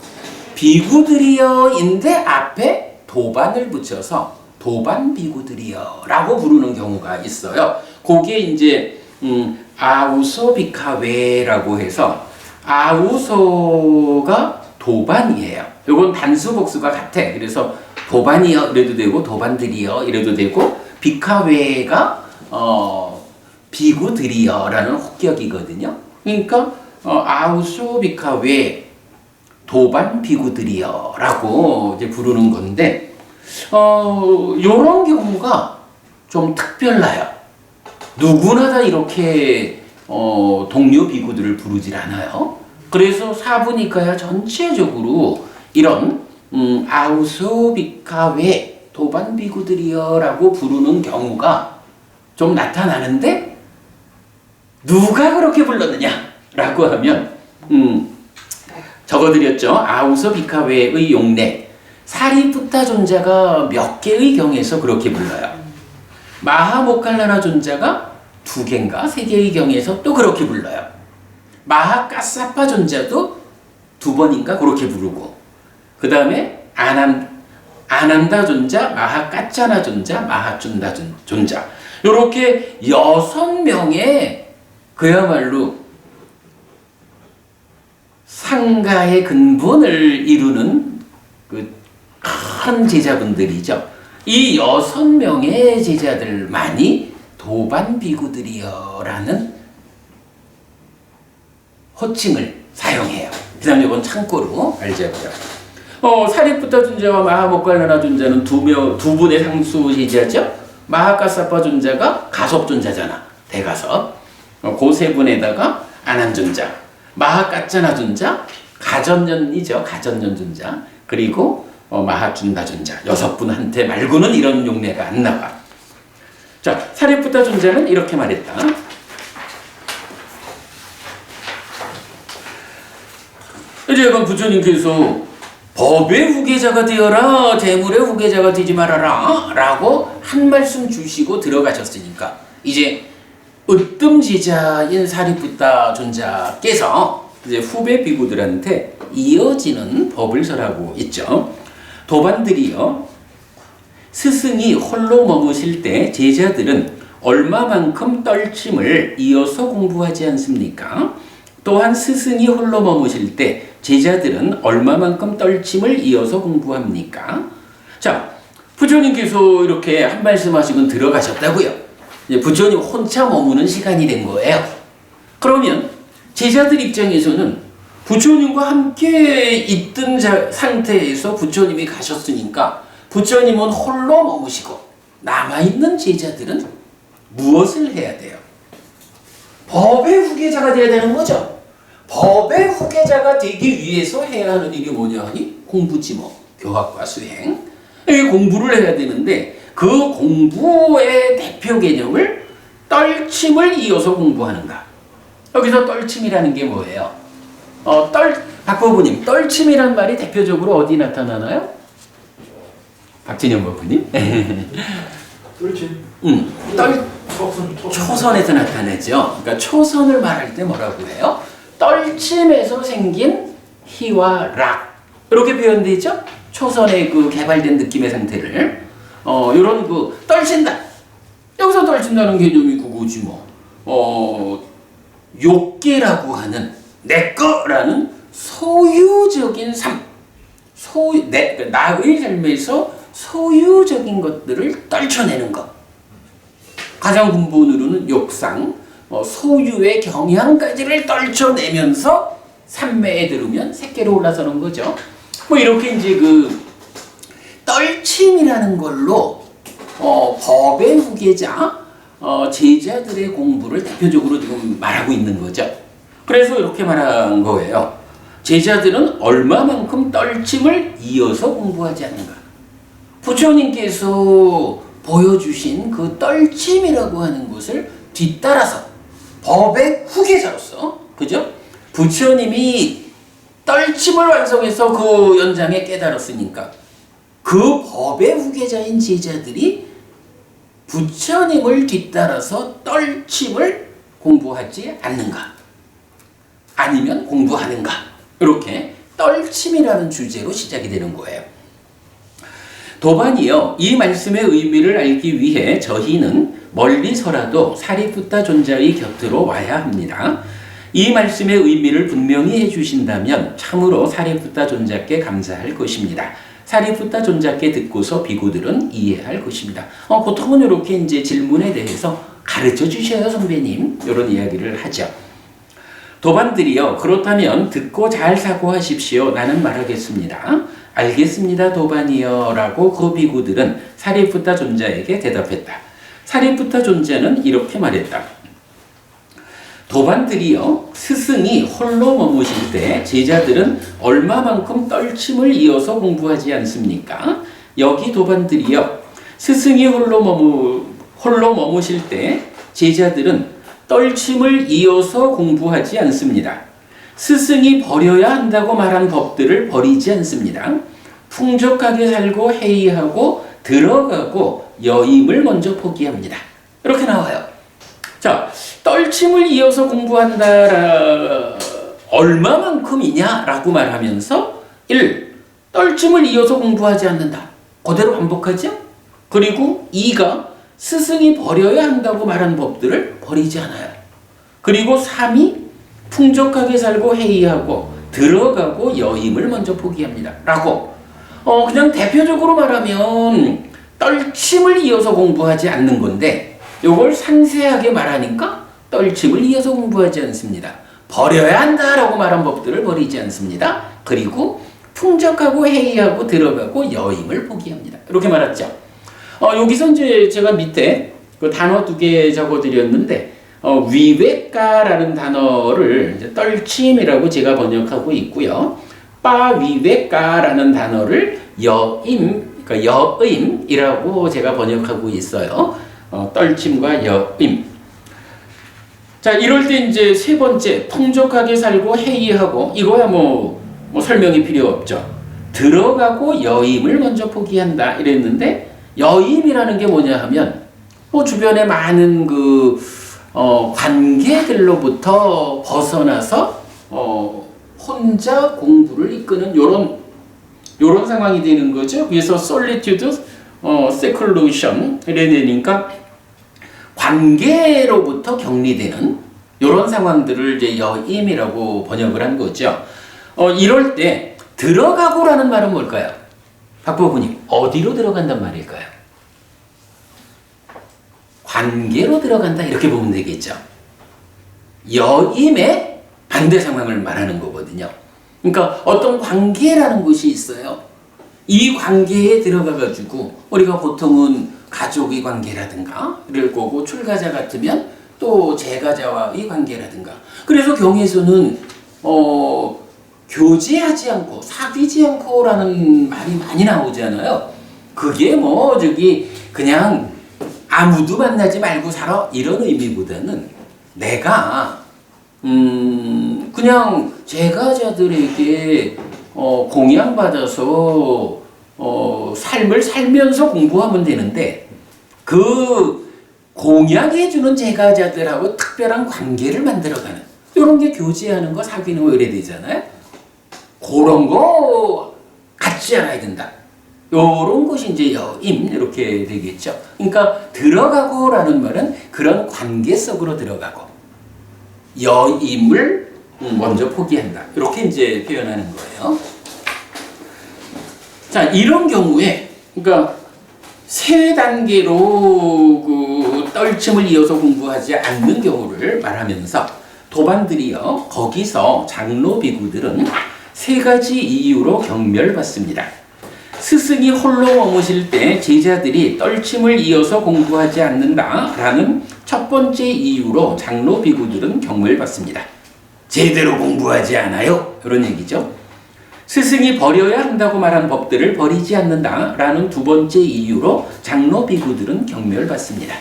비구들이여인데 앞에 도반을 붙여서 도반 비구들이여라고 부르는 경우가 있어요. 그게 이제 아우소 비카웨라고 해서 아우소가 도반이에요. 요건 단수 복수가 같아. 그래서 도반이여 이래도 되고 도반들이여 이래도 되고 비카웨가 비구들이여라는 혹격이거든요. 그러니까 아우소 비카웨 도반 비구들이여라고 이제 부르는 건데 요런 경우가 좀 특별나요. 누구나 다 이렇게 동료 비구들을 부르질 않아요. 그래서 사부니까야 전체적으로 이런 아우소 비카웨 도반 비구들이여라고 부르는 경우가 좀 나타나는데 누가 그렇게 불렀느냐라고 하면 적어드렸죠. 아우소 비카웨의 용례 사리푸타 존자가 몇 개의 경에서 그렇게 불러요. 마하모칼라나 존자가 2개인가 3개의 경에서 또 그렇게 불러요. 마하카사파 존자도 2번인가 그렇게 부르고 그 다음에 아난다 존자, 마하까짜나 존자, 마하춘다 존자 이렇게 6명의 그야말로 상가의 근본을 이루는 그 큰 제자분들이죠. 이 6명의 제자들만이 도반 비구들이여라는 호칭을 사용해요. 그 다음에 이건 참고로 알자고요. 사리푸타 존자와 마하모칼라나 존자는 두 분의 상수 제자죠. 마하카사파 존자가 가섭 존자잖아. 대가섭. 그 세 분에다가 아난 존자, 마하까짜나 존자, 가전년이죠. 가전년 존자. 그리고 마하춘다 존자. 6분한테 말고는 이런 용례가 안 나와. 자, 사리푸타 존자는 이렇게 말했다. 이제 이건 부처님께서 법의 후계자가 되어라, 재물의 후계자가 되지 말아라 라고 한 말씀 주시고 들어가셨으니까 이제 으뜸지자인 사리푸타 존자께서 이제 후배 비구들한테 이어지는 법을 설하고 있죠. 도반들이요, 스승이 홀로 머무실 때 제자들은 얼마만큼 떨침을 이어서 공부하지 않습니까? 또한 스승이 홀로 머무실 때 제자들은 얼마만큼 떨침을 이어서 공부합니까? 자, 부처님께서 이렇게 한 말씀 하시고 들어가셨다고요. 이제 부처님 혼자 머무는 시간이 된 거예요. 그러면 제자들 입장에서는 부처님과 함께 있던 상태에서 부처님이 가셨으니까 부처님은 홀로 머무시고 남아있는 제자들은 무엇을 해야 돼요? 법의 후계자가 돼야 되는 거죠. 법의 후계자가 되기 위해서 해야 하는 일이 뭐냐 하니? 공부지 뭐. 교학과 수행. 이 공부를 해야 되는데 그 공부의 대표 개념을 떨침을 이어서 공부하는가. 여기서 떨침이라는 게 뭐예요? 박보부님, 떨침이란 말이 대표적으로 어디 나타나나요? 박진영 법부님? 떨침. 초선에서 나타내죠. 그러니까 초선을 말할 때 뭐라고 해요? 떨침에서 생긴 희와 락. 이렇게 표현되죠? 초선의 그 개발된 느낌의 상태를. 요런 그 떨친다. 여기서 떨친다는 개념이 그거지 뭐. 욕계라고 하는 내 거라는 소유적인 삶. 나의 삶에서 소유적인 것들을 떨쳐내는 것. 가장 근본으로는 욕상, 소유의 경향까지를 떨쳐내면서 삼매에 들으면 새끼로 올라서는 거죠. 뭐 이렇게 이제 그 떨침이라는 걸로 법의 후계자 제자들의 공부를 대표적으로 지금 말하고 있는 거죠. 그래서 이렇게 말한 거예요. 제자들은 얼마만큼 떨침을 이어서 공부하지 않는가. 부처님께서 보여주신 그 떨침이라고 하는 것을 뒤따라서 법의 후계자로서, 그죠? 부처님이 떨침을 완성해서 그 연장에 깨달았으니까 그 법의 후계자인 제자들이 부처님을 뒤따라서 떨침을 공부하지 않는가? 아니면 공부하는가? 이렇게 떨침이라는 주제로 시작이 되는 거예요. 도반이요, 이 말씀의 의미를 알기 위해 저희는 멀리서라도 사리푸타 존자의 곁으로 와야 합니다. 이 말씀의 의미를 분명히 해주신다면 참으로 사리푸타 존자께 감사할 것입니다. 사리푸타 존자께 듣고서 비구들은 이해할 것입니다. 보통은 이렇게 이제 질문에 대해서 가르쳐 주셔요, 선배님. 이런 이야기를 하죠. 도반들이요, 그렇다면 듣고 잘 사고하십시오. 나는 말하겠습니다. 알겠습니다, 도반이요. 라고 그 비구들은 사리푸타 존자에게 대답했다. 사리푸타 존자는 이렇게 말했다. 도반들이요, 스승이 홀로 머무실 때 제자들은 얼마만큼 떨침을 이어서 공부하지 않습니까? 여기 도반들이요, 스승이 홀로 머무실 때 제자들은 떨침을 이어서 공부하지 않습니다. 스승이 버려야 한다고 말한 법들을 버리지 않습니다. 풍족하게 살고 해이하고 들어가고 여임을 먼저 포기합니다. 이렇게 나와요. 자, 떨침을 이어서 공부한다. 얼마만큼이냐라고 말하면서 1. 떨침을 이어서 공부하지 않는다. 그대로 반복하죠. 그리고 2가 스승이 버려야 한다고 말한 법들을 버리지 않아요. 그리고 3이 풍족하게 살고 해이하고 들어가고 여임을 먼저 포기합니다. 라고 그냥 대표적으로 말하면 떨침을 이어서 공부하지 않는 건데 이걸 상세하게 말하니까 떨침을 이어서 공부하지 않습니다. 버려야 한다라고 말한 법들을 버리지 않습니다. 그리고 풍족하고 해이하고 들어가고 여임을 포기합니다. 이렇게 말했죠. 여기서 이제 제가 밑에 그 단어 2개 적어드렸는데 위외가라는 단어를 이제 떨침이라고 제가 번역하고 있고요. 빠위외가라는 단어를 그러니까 여임이라고 제가 번역하고 있어요. 떨침과 여임. 자, 이럴 때 이제 세 번째, 풍족하게 살고 해이하고, 이거야 뭐 설명이 필요 없죠. 들어가고 여임을 먼저 포기한다 이랬는데, 여임이라는 게 뭐냐 하면 주변에 많은 그 관계들로부터 벗어나서 혼자 공부를 이끄는 요런 상황이 되는 거죠. 그래서 solitude, seclusion 이러니까 관계로부터 격리되는 이런 상황들을 이제 여임이라고 번역을 한 거죠. 이럴 때 들어가고라는 말은 뭘까요? 박보부님, 어디로 들어간단 말일까요? 관계로 들어간다 이렇게 보면 되겠죠. 여임의 반대 상황을 말하는 거거든요. 그러니까 어떤 관계라는 것이 있어요. 이 관계에 들어가가지고 우리가 보통은 가족의 관계라든가 이럴 거고, 출가자 같으면 또 재가자와의 관계라든가. 그래서 경에서는 교제하지 않고 사귀지 않고라는 말이 많이 나오잖아요. 그게 뭐 그냥 아무도 만나지 말고 살아 이런 의미보다는 내가 그냥 재가자들에게 공양받아서 삶을 살면서 공부하면 되는데, 그 공양해주는 재가자들하고 특별한 관계를 만들어가는 이런 게 교제하는 거, 사귀는 거 이래 되잖아요. 그런 거 갖지 않아야 된다. 요런 것이 이제 여임 이렇게 되겠죠. 그러니까 들어가고라는 말은 그런 관계 속으로 들어가고 여임을 먼저 포기한다. 이렇게 이제 표현하는 거예요. 자, 이런 경우에 그러니까 세 단계로 그 떨침을 이어서 공부하지 않는 경우를 말하면서 도반들이요, 거기서 장로 비구들은 세 가지 이유로 경멸받습니다. 스승이 홀로 머무실 때 제자들이 떨침을 이어서 공부하지 않는다라는 첫 번째 이유로 장로 비구들은 경멸받습니다. 제대로 공부하지 않아요? 이런 얘기죠. 스승이 버려야 한다고 말한 법들을 버리지 않는다라는 두 번째 이유로 장로 비구들은 경멸받습니다.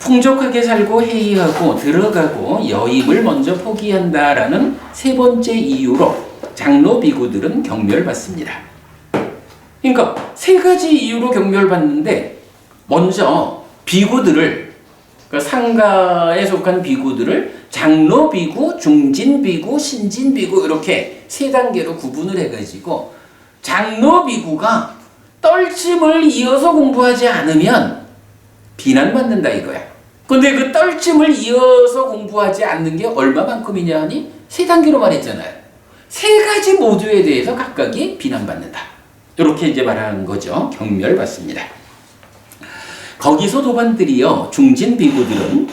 풍족하게 살고 해이하고 들어가고 여임을 먼저 포기한다라는 세 번째 이유로 장로 비구들은 경멸받습니다. 그러니까 세 가지 이유로 경멸받는데, 먼저 비구들을, 그러니까 상가에 속한 비구들을 장로 비구, 중진 비구, 신진 비구 이렇게 세 단계로 구분을 해가지고 장로 비구가 떨침을 이어서 공부하지 않으면 비난받는다 이거야. 근데 그 떨침을 이어서 공부하지 않는 게 얼마만큼이냐 하니 세 단계로 말했잖아요. 세 가지 모두에 대해서 각각이 비난받는다. 이렇게 이제 말하는 거죠. 경멸받습니다. 거기서 도반들이요, 중진 비구들은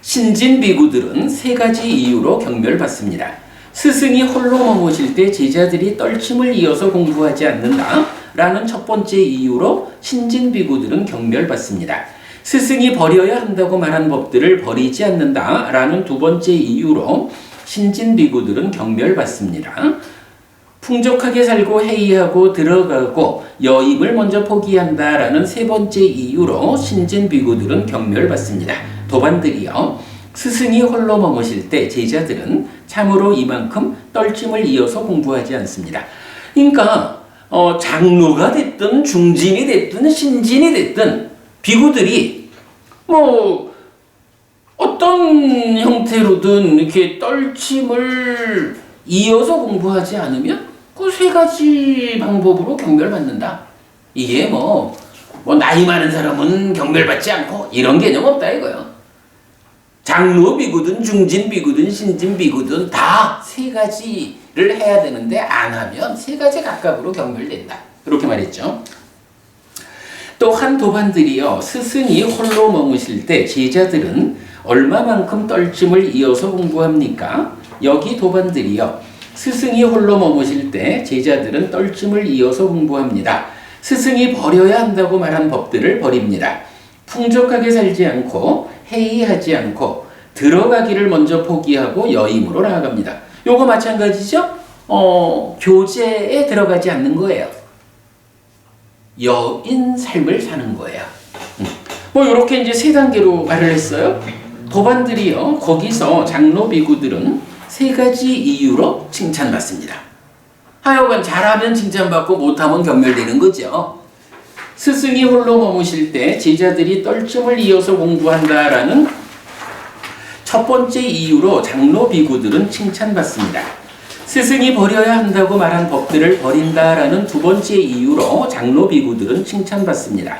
신진 비구들은 세 가지 이유로 경멸받습니다. 스승이 홀로 머무실 때 제자들이 떨침을 이어서 공부하지 않는다라는 첫 번째 이유로 신진 비구들은 경멸받습니다. 스승이 버려야 한다고 말한 법들을 버리지 않는다라는 두 번째 이유로 신진 비구들은 경멸받습니다. 풍족하게 살고 해이하고 들어가고 여임을 먼저 포기한다라는 세 번째 이유로 신진 비구들은 경멸받습니다. 도반들이요, 스승이 홀로 머무실 때 제자들은 참으로 이만큼 떨침을 이어서 공부하지 않습니다. 그러니까 장로가 됐든 중진이 됐든 신진이 됐든 비구들이 뭐 어떤 형태로든 이렇게 떨침을 이어서 공부하지 않으면 그 세 가지 방법으로 경멸받는다. 이게 뭐 나이 많은 사람은 경멸받지 않고 이런 개념 없다 이거요. 장로 비구든 중진 비구든 신진 비구든 다 세 가지를 해야 되는데 안 하면 세 가지 각각으로 경멸된다. 이렇게 말했죠. 또 한 도반들이요, 스승이 홀로 머무실 때 제자들은 얼마만큼 떨침을 이어서 공부합니까? 여기 도반들이요, 스승이 홀로 머무실 때 제자들은 떨침을 이어서 공부합니다. 스승이 버려야 한다고 말한 법들을 버립니다. 풍족하게 살지 않고 해이하지 않고 들어가기를 먼저 포기하고 여임으로 나아갑니다. 요거 마찬가지죠? 교제에 들어가지 않는 거예요. 여인 삶을 사는 거예요. 뭐 이렇게 이제 세 단계로 말을 했어요. 도반들이요, 거기서 장로 비구들은 세 가지 이유로 칭찬받습니다. 하여간 잘하면 칭찬받고 못하면 경멸되는 거죠. 스승이 홀로 머무실 때 제자들이 떨침을 이어서 공부한다라는 첫 번째 이유로 장로 비구들은 칭찬받습니다. 스승이 버려야 한다고 말한 법들을 버린다라는 두 번째 이유로 장로 비구들은 칭찬받습니다.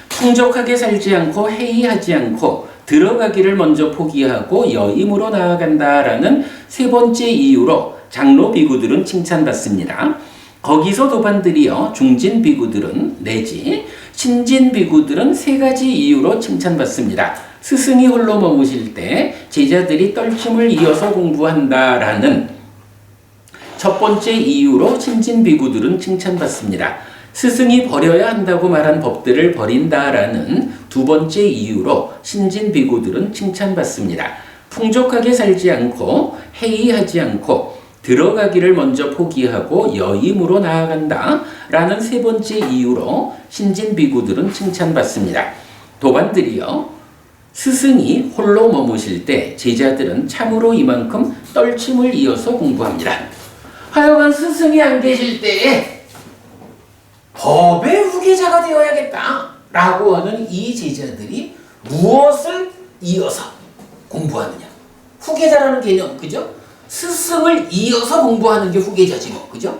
풍족하게 살지 않고 해이하지 않고 들어가기를 먼저 포기하고 여임으로 나아간다라는 세 번째 이유로 장로 비구들은 칭찬받습니다. 거기서 도반들이요, 중진 비구들은 내지 신진 비구들은 세 가지 이유로 칭찬받습니다. 스승이 홀로 머무실 때 제자들이 떨침을 이어서 공부한다라는 첫 번째 이유로 신진 비구들은 칭찬받습니다. 스승이 버려야 한다고 말한 법들을 버린다라는 두 번째 이유로 신진 비구들은 칭찬받습니다. 풍족하게 살지 않고 해이하지 않고 들어가기를 먼저 포기하고 여임으로 나아간다 라는 세 번째 이유로 신진 비구들은 칭찬받습니다. 도반들이요, 스승이 홀로 머무실 때 제자들은 참으로 이만큼 떨침을 이어서 공부합니다. 하여간 스승이 안 계실 때에 법의 후계자가 되어야겠다 라고 하는 이 제자들이 무엇을 이어서 공부하느냐? 후계자라는 개념, 그죠? 스승을 이어서 공부하는 게 후계자지 뭐, 그죠?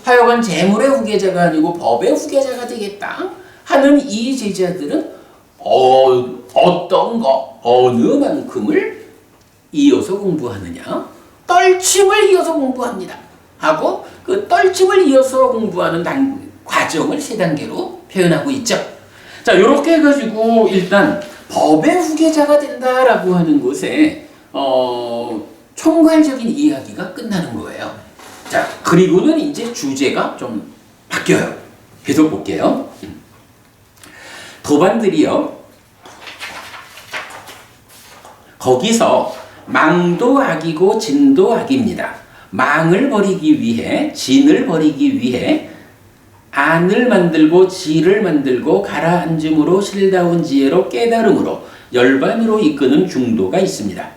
하여간 재물의 후계자가 아니고 법의 후계자가 되겠다 하는 이 제자들은 어떤 거, 어느 만큼을 이어서 공부하느냐? 떨침을 이어서 공부합니다 하고 그 떨침을 이어서 공부하는 과정을 세 단계로 표현하고 있죠. 자, 이렇게 해가지고 일단 법의 후계자가 된다라고 하는 것에 총괄적인 이야기가 끝나는 거예요. 자, 그리고는 이제 주제가 좀 바뀌어요. 계속 볼게요. 도반들이요, 거기서 망도 악이고 진도 악입니다. 망을 버리기 위해, 진을 버리기 위해 안을 만들고 지를 만들고 가라앉음으로 실다운 지혜로 깨달음으로 열반으로 이끄는 중도가 있습니다.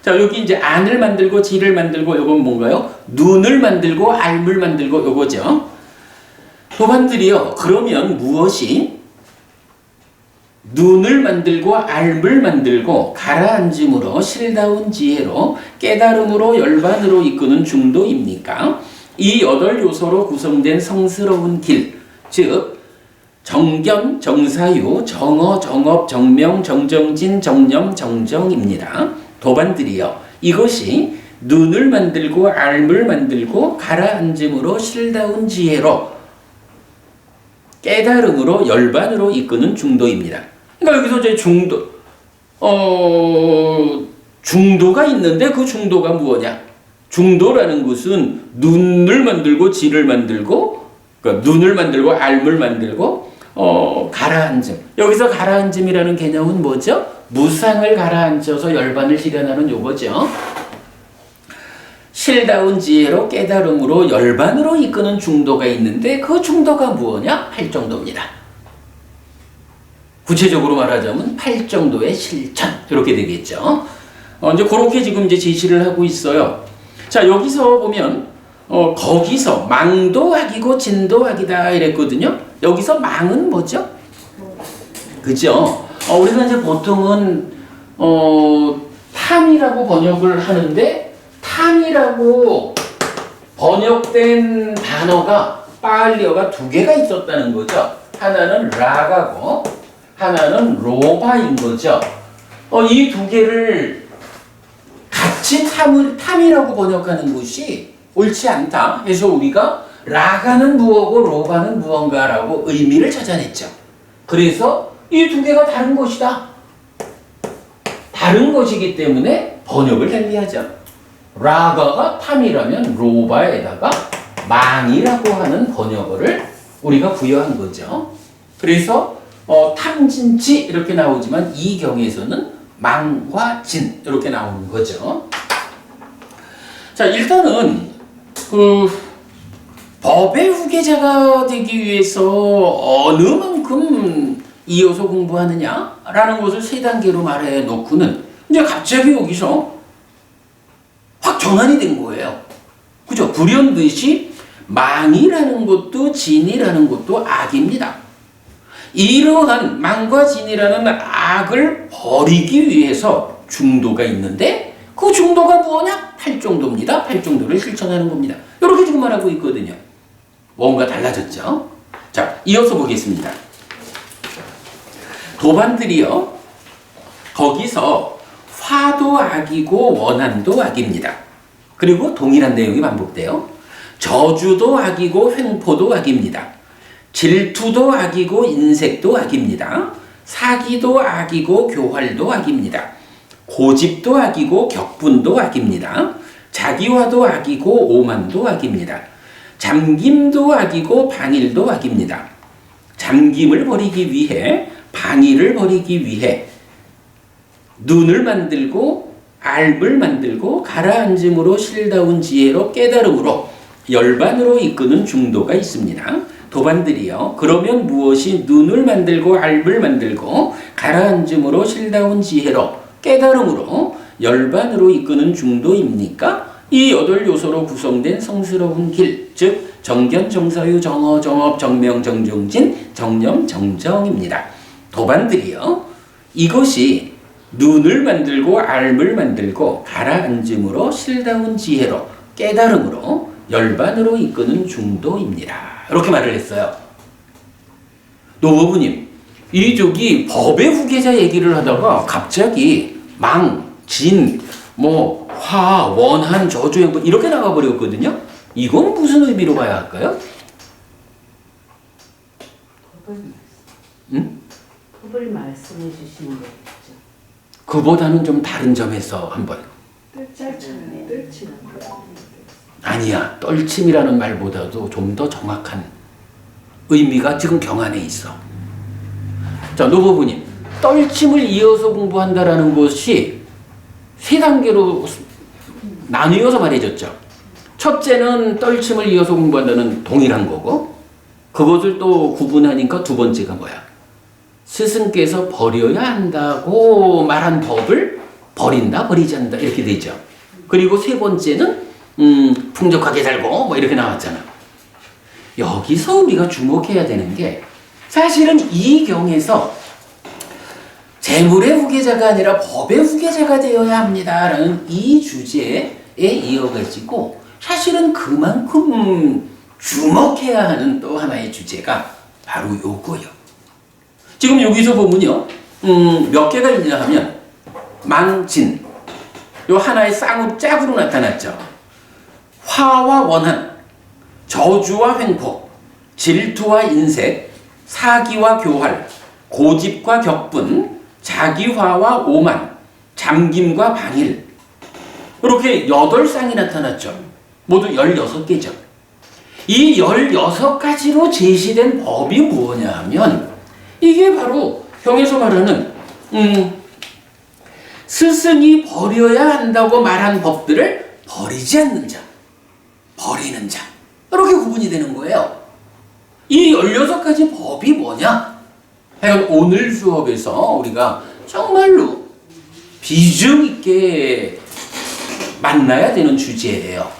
자, 여기 이제 안을 만들고 지를 만들고 요건 뭔가요? 눈을 만들고 알을 만들고 요거죠. 도반들이요, 그러면 무엇이 눈을 만들고 알을 만들고 가라앉음으로 실다운 지혜로 깨달음으로 열반으로 이끄는 중도입니까? 이 8요소로 구성된 성스러운 길, 즉 정견, 정사유, 정어, 정업, 정명, 정정진, 정념, 정정입니다. 도반들이요, 이것이 눈을 만들고 알을 만들고 가라앉음으로 실다운 지혜로 깨달음으로 열반으로 이끄는 중도입니다. 그러니까 여기서 이제 중도가 있는데 그 중도가 무엇냐? 중도라는 것은 눈을 만들고 지를 만들고, 그러니까 눈을 만들고 알을 만들고 가라앉음. 여기서 가라앉음이라는 개념은 뭐죠? 무상을 가라앉혀서 열반을 실현하는 요거죠. 실다운 지혜로 깨달음으로 열반으로 이끄는 중도가 있는데 그 중도가 무엇냐? 8정도입니다. 구체적으로 말하자면 8정도의 실천, 이렇게 되겠죠. 이제 그렇게 지금 이제 제시를 하고 있어요. 자, 여기서 보면 거기서 망도 악이고 진도 악이다 이랬거든요. 여기서 망은 뭐죠? 그죠? 우리가 이제 보통은 탐이라고 번역을 하는데, 탐이라고 번역된 단어가 빨리어가 두 개가 있었다는 거죠. 하나는 라가고 하나는 로바인 거죠. 이 두 개를 같이 탐이라고 번역하는 것이 옳지 않다 해서 우리가 라가는 무엇고 로바는 무언가라고 의미를 찾아냈죠. 그래서 이 두 개가 다른 것이다. 다른 것이기 때문에 번역을 달리하죠. 라가가 탐이라면 로바에다가 망이라고 하는 번역어를 우리가 부여한 거죠. 그래서 탐진치 이렇게 나오지만 이 경에서는 망과 진 이렇게 나오는 거죠. 자, 일단은 법의 후계자가 되기 위해서 어느 만큼 이어서 공부하느냐라는 것을 세 단계로 말해 놓고는 이제 갑자기 여기서 확 전환이 된 거예요. 그죠? 불현듯이 망이라는 것도 진이라는 것도 악입니다. 이러한 망과 진이라는 악을 버리기 위해서 중도가 있는데 그 중도가 뭐냐? 8정도입니다. 8정도를 실천하는 겁니다. 이렇게 지금 말하고 있거든요. 뭔가 달라졌죠? 자, 이어서 보겠습니다. 도반들이요, 거기서 화도 악이고 원한도 악입니다. 그리고 동일한 내용이 반복돼요. 저주도 악이고 횡포도 악입니다. 질투도 악이고 인색도 악입니다. 사기도 악이고 교활도 악입니다. 고집도 악이고 격분도 악입니다. 자기화도 악이고 오만도 악입니다. 잠김도 악이고 방일도 악입니다. 잠김을 버리기 위해 방일을 버리기 위해 눈을 만들고 알을 만들고 가라앉음으로 실다운 지혜로 깨달음으로 열반으로 이끄는 중도가 있습니다. 도반들이요. 그러면 무엇이 눈을 만들고 알을 만들고 가라앉음으로 실다운 지혜로 깨달음으로 열반으로 이끄는 중도입니까? 이 8요소로 구성된 성스러운 길, 즉 정견, 정사유, 정어, 정업, 정명, 정종진, 정념, 정정입니다. 도반들이요. 이것이 눈을 만들고 알을 만들고 가라앉음으로 실다운 지혜로 깨달음으로 열반으로 이끄는 중도입니다. 이렇게 말을 했어요. 노부부님, 이 법의 후계자 얘기를 하다가 갑자기 망, 진, 화, 원한, 저주, 행복 이렇게 나가버렸거든요. 이건 무슨 의미로 봐야 할까요? 법을 말씀해 주시는 거죠. 그보다는 좀 다른 점에서 한번. 떨치는 아니야. 떨침이라는 말보다도 좀 더 정확한 의미가 지금 경안에 있어. 자, 노부부님. 떨침을 이어서 공부한다라는 것이 세 단계로 나뉘어서 말해졌죠. 첫째는 떨침을 이어서 공부한다는 동일한 거고, 그것을 또 구분하니까 두 번째가 뭐야? 스승께서 버려야 한다고 말한 법을 버린다, 버리지 않는다 이렇게 되죠. 그리고 세 번째는 풍족하게 살고 이렇게 나왔잖아. 여기서 우리가 주목해야 되는 게 사실은 이 경에서 재물의 후계자가 아니라 법의 후계자가 되어야 합니다라는 이 주제에 이어가지고 사실은 그만큼 주목해야 하는 또 하나의 주제가 바로 요거요. 지금 여기서 보면요, 몇 개가 있냐 하면 망진, 요 하나의 쌍으로 짝으로 나타났죠. 화와 원한, 저주와 횡포, 질투와 인색, 사기와 교활, 고집과 격분, 자기화와 오만, 잠김과 방일, 이렇게 8쌍이 나타났죠. 모두 16개죠. 이 16가지로 제시된 법이 무엇냐 하면 이게 바로 형에서 말하는 스승이 버려야 한다고 말한 법들을 버리지 않는 자, 버리는 자, 이렇게 구분이 되는 거예요. 이 16가지 법이 뭐냐? 하여간 오늘 수업에서 우리가 정말로 비중 있게 만나야 되는 주제예요.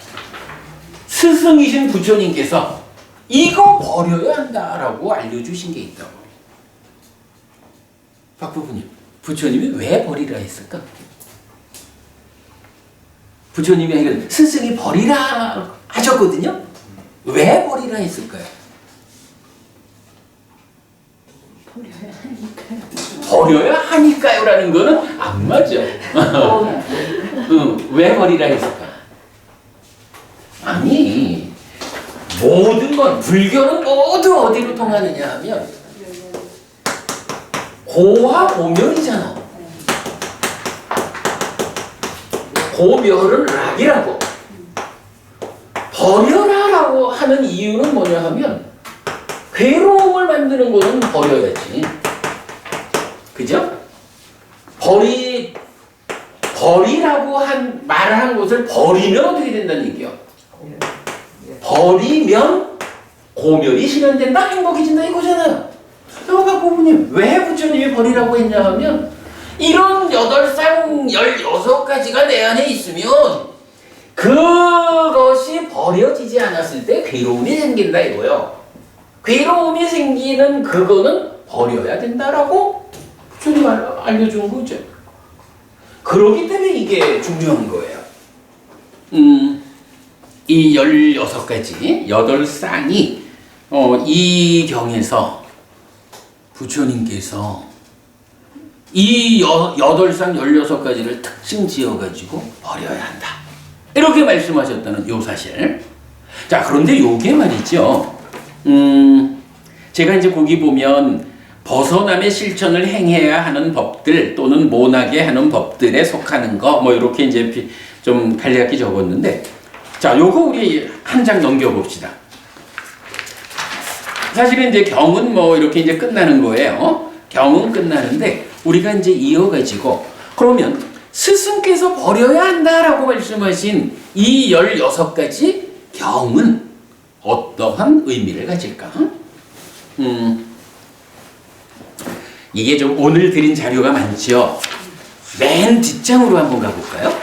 스승이신 부처님께서 이거 버려야 한다라고 알려주신 게 있다고. 박부부님, 부처님이 왜 버리라 했을까? 부처님이 스승이 버리라 하셨거든요. 왜 버리라 했을까요? 버려야 하니까요라는 거는 안 맞아. 왜 버리라 했을까? 아니, 모든 건, 불교는 모두 어디로 통하느냐 하면 고와 고멸이잖아. 고멸은 악이라고. 버려라라고 하는 이유는 뭐냐 하면 괴로움을 만드는 거는 버려야지. 그죠? 버리라고 말을 한 것을 버리면 어떻게 된다는 얘기요? 버리면 고멸이 실현된다, 행복해진다 이거잖아요. 박부모님, 왜 부처님이 버리라고 했냐 하면 이런 8쌍 16가지가 내 안에 있으면 그것이 버려지지 않았을 때 괴로움이 생긴다 이거요. 괴로움이 생기는 그거는 버려야 된다라고 부처님 알려준 거죠. 그렇기 때문에 이게 중요한 거예요. 이 16가지, 8쌍이 이 경에서 부처님께서 이 8쌍 16가지를 특징 지어가지고 버려야 한다. 이렇게 말씀하셨다는 요 사실. 자, 그런데 요게 말이죠. 제가 이제 거기 보면 벗어남의 실천을 행해야 하는 법들 또는 모나게 하는 법들에 속하는 거 뭐 이렇게 이제 좀 간략히 적었는데, 자, 요거 우리 한 장 넘겨봅시다. 사실은 이제 경은 뭐 이렇게 이제 끝나는 거예요. 경은 끝나는데 우리가 이제 이어가지고 그러면 스승께서 버려야 한다라고 말씀하신 이 16가지 경은 어떠한 의미를 가질까? 이게 좀 오늘 드린 자료가 많죠. 맨 뒷장으로 한번 가볼까요?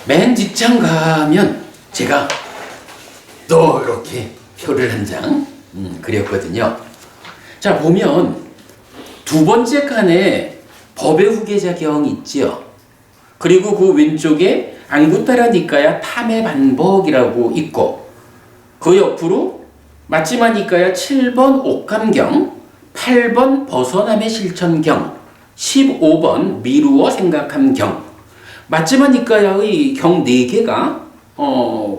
맨 뒷장 가면 제가 또 이렇게 표를 한 장 그렸거든요. 자, 보면 두 번째 칸에 법의 후계자 경 있죠. 그리고 그 왼쪽에 앙구따라 니까야 탐의 반복이라고 있고, 그 옆으로 마지막 니까야 7번 옥감경, 8번 벗어남의 실천경, 15번 미루어 생각함경, 마지막 니까야의 경 4개가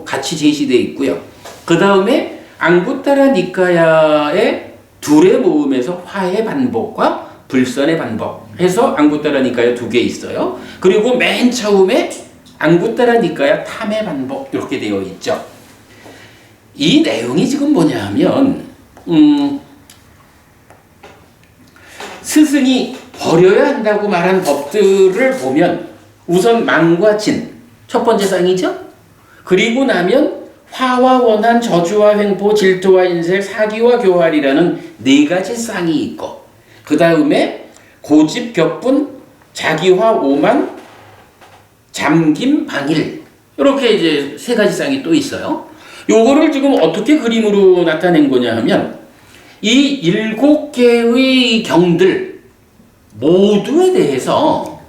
같이 제시되어 있고요. 그 다음에 앙구따라 니까야의 둘의 모음에서 화의 반복과 불선의 반복 해서 앙구따라 니까야 2개 있어요. 그리고 맨 처음에 앙구따라 니까야 탐의 반복 이렇게 되어 있죠. 이 내용이 지금 뭐냐 하면 스승이 버려야 한다고 말한 법들을 보면 우선 망과 진, 첫 번째 쌍이죠. 그리고 나면 화와 원한, 저주와 횡포, 질투와 인색, 사기와 교활이라는 4가지 쌍이 있고, 그 다음에 고집, 격분, 자기화, 오만, 잠김, 방일, 이렇게 이제 3가지 쌍이 또 있어요. 요거를 지금 어떻게 그림으로 나타낸 거냐 하면 이 7개의 경들 모두에 대해서,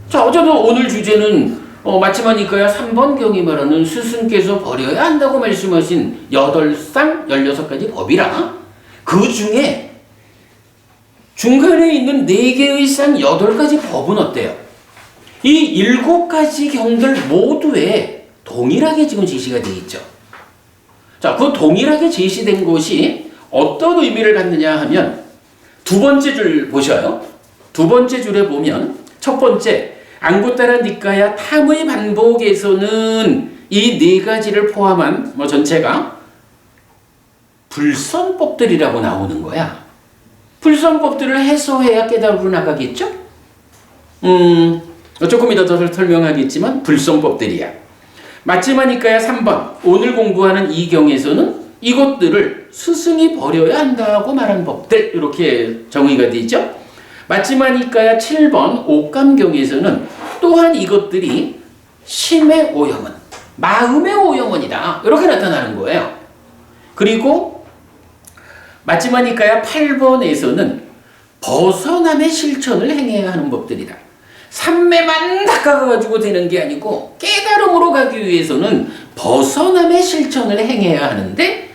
자, 어제도 오늘 주제는 마침하니까야 3번 경이 말하는 스승께서 버려야 한다고 말씀하신 8쌍 16가지 법이라, 그 중에 중간에 있는 4개의 쌍 8가지 법은 어때요? 이 7가지 경들 모두에 동일하게 지금 제시가 되어 있죠. 자, 그 동일하게 제시된 것이 어떤 의미를 갖느냐 하면 두 번째 줄 보셔요. 두 번째 줄에 보면 첫 번째 앙구따라 니까야 탐의 반복에서는 이 4가지를 포함한 전체가 불선법들이라고 나오는 거야. 불선법들을 해소해야 깨달음으로 나가겠죠? 조금 이따 더 설명하겠지만 불선법들이야. 마지막이니까야 3번 오늘 공부하는 이 경에서는 이것들을 스승이 버려야 한다고 말한 법들, 이렇게 정의가 되죠. 마지막이니까야 7번 옥감경에서는 또한 이것들이 심의 오영은, 마음의 오영원이다, 이렇게 나타나는 거예요. 그리고 마지막이니까야 8번에서는 벗어남의 실천을 행해야 하는 법들이다. 삼매만 닦아가지고 되는 게 아니고 깨달음으로 가기 위해서는 벗어남의 실천을 행해야 하는데,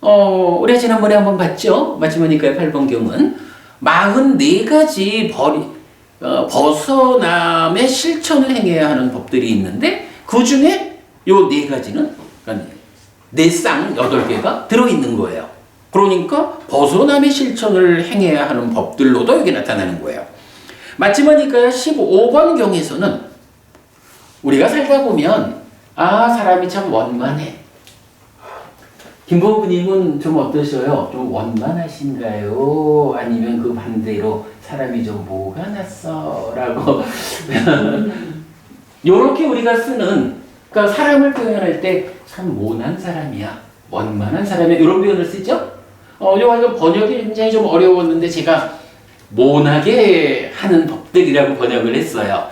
우리가 지난번에 한번 봤죠. 마지막이니까야 8번 경은 44가지 벗어남의 실천을 행해야 하는 법들이 있는데, 그 중에 요 4가지는, 그러니까 4쌍 8개가 들어있는 거예요. 그러니까 벗어남의 실천을 행해야 하는 법들로도 여기 나타나는 거예요. 마지막이니까요 15번 경에서는 우리가 살다 보면 사람이 참 원만해. 김보부님은 좀 어떠셔요? 좀 원만하신가요? 아니면 그 반대로 사람이 좀 뭐가 났어? 라고 요렇게 우리가 쓰는, 그러니까 사람을 표현할 때 참 모난 사람이야, 원만한 사람이야, 이런 표현을 쓰죠? 이거 번역이 굉장히 좀 어려웠는데 제가 모나게 하는 법들이라고 번역을 했어요.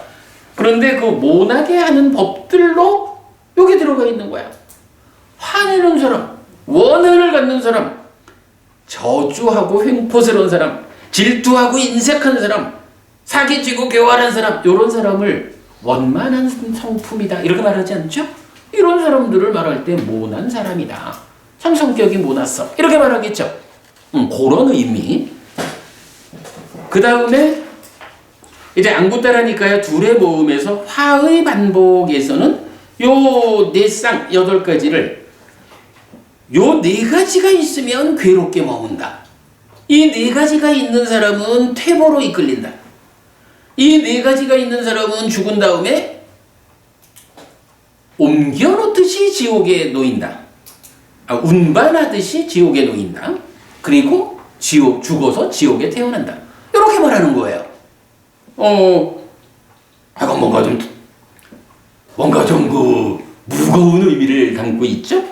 그런데 그 모나게 하는 법들로 여기 들어가 있는 거야. 화내는 사람, 원한을 갖는 사람, 저주하고 횡포스러운 사람, 질투하고 인색한 사람, 사기치고 교활한 사람, 이런 사람을 원만한 성품이다, 이렇게 말하지 않죠? 이런 사람들을 말할 때 모난 사람이다, 참 성격이 모났어, 이렇게 말하겠죠. 그런 의미. 그 다음에 이제 안구따라니까요 둘의 모음에서 화의 반복에서는 요 네 쌍 여덟 가지를 요 네 가지가 있으면 괴롭게 머문다. 이 네 가지가 있는 사람은 퇴보로 이끌린다. 이 네 가지가 있는 사람은 죽은 다음에 옮겨놓듯이 지옥에 놓인다. 운반하듯이 지옥에 놓인다. 그리고 죽어서 지옥에 태어난다. 이렇게 말하는 거예요. 뭔가 좀 무거운 의미를 담고 있죠.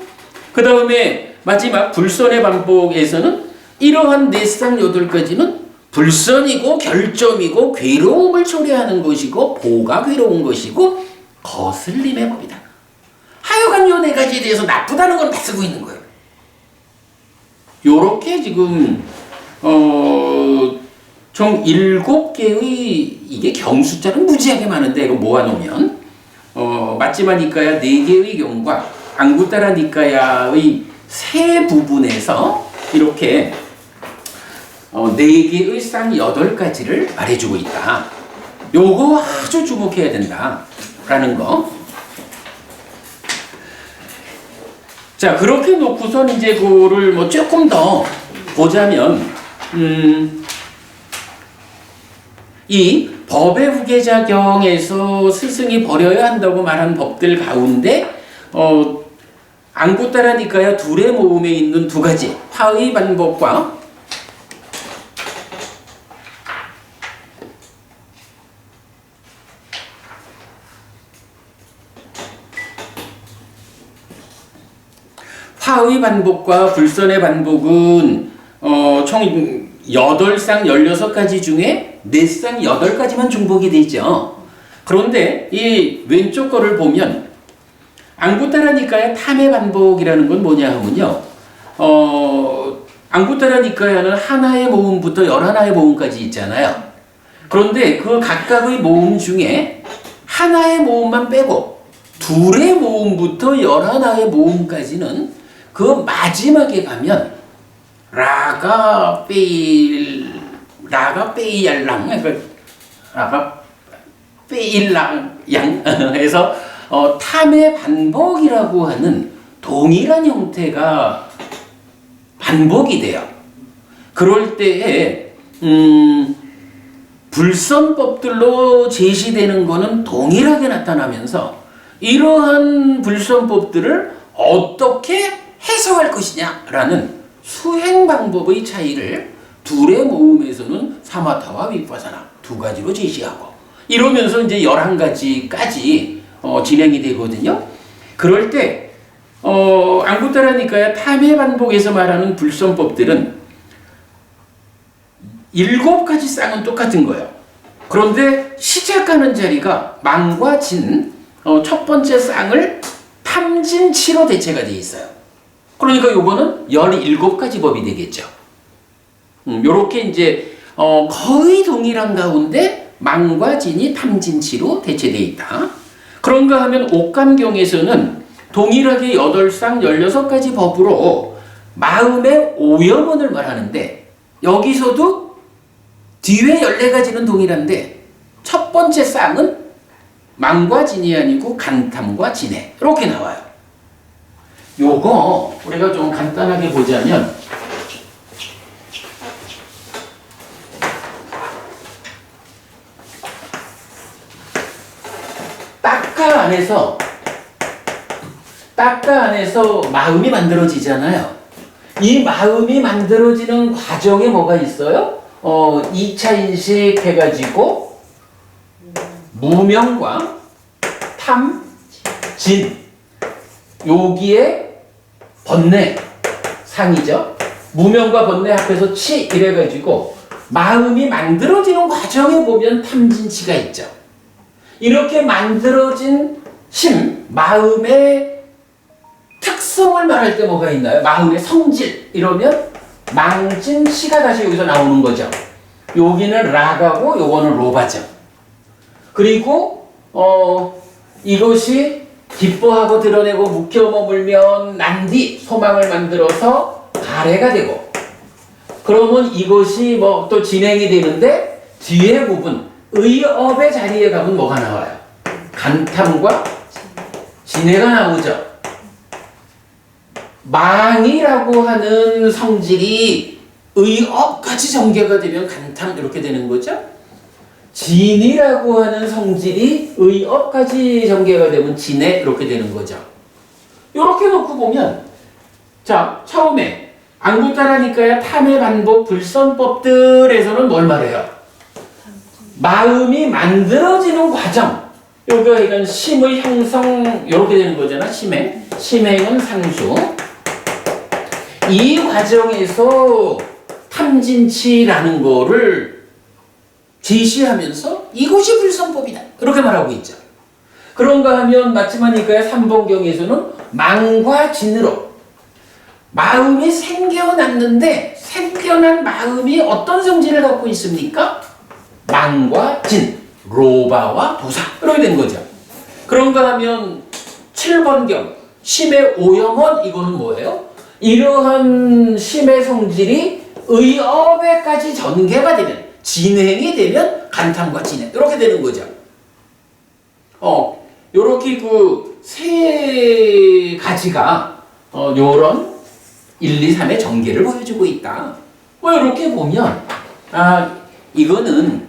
그 다음에 마지막 불선의 반복에서는 이러한 네 쌍 여덟 가지는 불선이고 결점이고 괴로움을 초래하는 것이고 보가 괴로운 것이고 거슬림의 법이다. 하여간 요 네 가지에 대해서 나쁘다는 건 다 쓰고 있는 거예요. 요렇게 지금 총 7개의 이게 경숫자는 무지하게 많은데 이거 모아놓으면 맞지마 니까야 4개의 경과 안구따라 니까야의 세 부분에서 이렇게 4개의 쌍 8가지를 말해주고 있다. 요거 아주 주목해야 된다라는 거. 자, 그렇게 놓고선 이제 그거를 뭐 조금 더 보자면, 이 법의 후계자경에서 스승이 버려야 한다고 말한 법들 가운데, 안구따라니까야 둘의 모음에 있는 두 가지, 화의 반복과 화의 반복과 불선의 반복은 총 8쌍 16가지 중에 4쌍 8가지만 중복이 되죠. 그런데 이 왼쪽 거를 보면 안구따라니까야 탐의 반복이라는 건 뭐냐 하면요. 안구따라니까야는 하나의 모음부터 11하나의 모음까지 있잖아요. 그런데 그 각각의 모음 중에 하나의 모음만 빼고 둘의 모음부터 11하나의 모음까지는 그 마지막에 가면 라가 빼일랑 양 해서 탐의 반복이라고 하는 동일한 형태가 반복이 돼요. 그럴 때에 불선법들로 제시되는 거는 동일하게 나타나면서 이러한 불선법들을 어떻게 해석할 것이냐라는 수행 방법의 차이를 둘의 모음에서는 사마타와 위파사나 두 가지로 제시하고 이러면서 이제 11가지까지 진행이 되거든요. 그럴 때 안구따라니까야 탐의 반복에서 말하는 불선법들은 7가지 쌍은 똑같은 거예요. 그런데 시작하는 자리가 망과 진, 첫 번째 쌍을 탐진치로 대체가 되어 있어요. 그러니까 요거는 17가지 법이 되겠죠. 요렇게 이제 거의 동일한 가운데 망과 진이 탐진치로 대체되어 있다. 그런가 하면 옥감경에서는 동일하게 8쌍 16가지 법으로 마음의 오염원을 말하는데 여기서도 뒤에 14가지는 동일한데 첫 번째 쌍은 망과 진이 아니고 간탐과 진해 이렇게 나와요. 요거 우리가 좀 간단하게 보자면 딱가 안에서 마음이 만들어지잖아요. 이 마음이 만들어지는 과정에 뭐가 있어요? 2차 인식 해가지고 무명과 탐, 진 여기에 번뇌 상이죠. 무명과 번뇌 합해서 치 이래가지고 마음이 만들어지는 과정에 보면 탐진치가 있죠. 이렇게 만들어진 심, 마음의 특성을 말할 때 뭐가 있나요? 마음의 성질 이러면 망진치가 다시 여기서 나오는 거죠. 여기는 라가고 요거는 로바죠. 그리고 이것이 기뻐하고 드러내고 묵혀 머물면 난디 소망을 만들어서 가래가 되고 그러면 이것이 뭐 또 진행이 되는데 뒤에 부분 의업의 자리에 가면 뭐가 나와요? 간탐과 진해가 나오죠. 망이라고 하는 성질이 의업까지 전개가 되면 간탐 이렇게 되는 거죠. 진이라고 하는 성질이 의업까지 전개가 되면 진해 이렇게 되는 거죠. 이렇게 놓고 보면 자 처음에 안구따라니까야 탐의 반복 불선법들에서는 뭘 말해요? 마음이 만들어지는 과정. 여기가 이건 심의 형성 이렇게 되는 거잖아. 심행은 상수. 이 과정에서 탐진치라는 거를 제시하면서 이것이 불선법이다. 이렇게 말하고 있죠. 그런가 하면 마침하니까야 3번경에서는 망과 진으로 마음이 생겨났는데 생겨난 마음이 어떤 성질을 갖고 있습니까? 망과 진, 로바와 도사 이렇게 된 거죠. 그런가 하면 7번경 심의 오염원 이거는 뭐예요? 이러한 심의 성질이 의업에까지 전개가 되면 진행이 되면 간탐과 진행 이렇게 되는 거죠. 요렇게 그 세 가지가 요런 1, 2, 3의 전개를 보여주고 있다. 뭐 이렇게 보면 이거는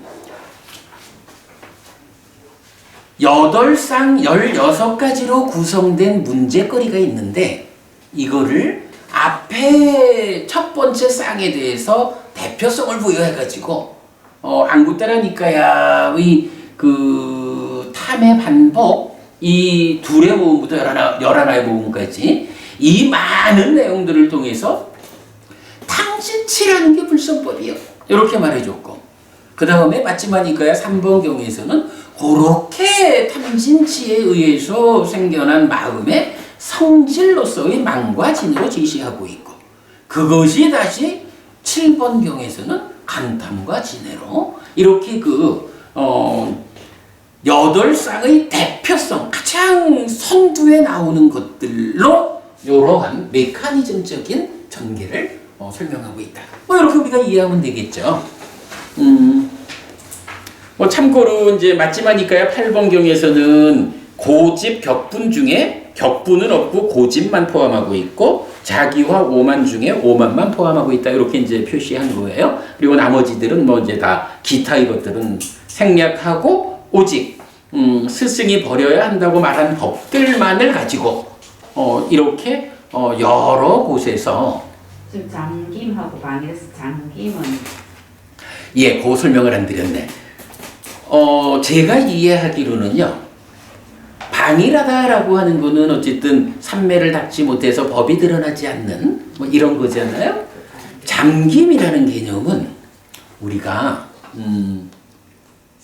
8쌍 16가지로 구성된 문제거리가 있는데 이거를 앞에 첫 번째 쌍에 대해서 대표성을 부여해가지고 안구따라니까야의 그 탐의 반복 이 둘의 모음부터 11의 모음까지 이 많은 내용들을 통해서 탐진치라는 게 불선법이요. 이렇게 말해줬고 그 다음에 마침하니까야 3번 경우에서는 그렇게 탐진치에 의해서 생겨난 마음의 성질로서의 망과 진으로 제시하고 있고 그것이 다시 7번 경에서는 간탐과 진해로 이렇게 8쌍의 대표성 가장 선두에 나오는 것들로 이러한 메커니즘적인 전개를 설명하고 있다. 뭐 이렇게 우리가 이해하면 되겠죠. 뭐 참고로 이제 마침하니까야 8번 경에서는 고집 격분 중에 격분은 없고 고집만 포함하고 있고 자기와 오만 중에 오만만 포함하고 있다 이렇게 이제 표시한 거예요. 그리고 나머지들은 뭐 이제 다 기타 이것들은 생략하고 오직 스승이 버려야 한다고 말한 법들만을 가지고 이렇게 여러 곳에서 지금 잠김하고 방에서 잠김은 그 설명을 안 드렸네. 제가 이해하기로는요. 방일하다라고 하는 거는 어쨌든 삼매를 닦지 못해서 법이 드러나지 않는 뭐 이런 거잖아요. 잠김이라는 개념은 우리가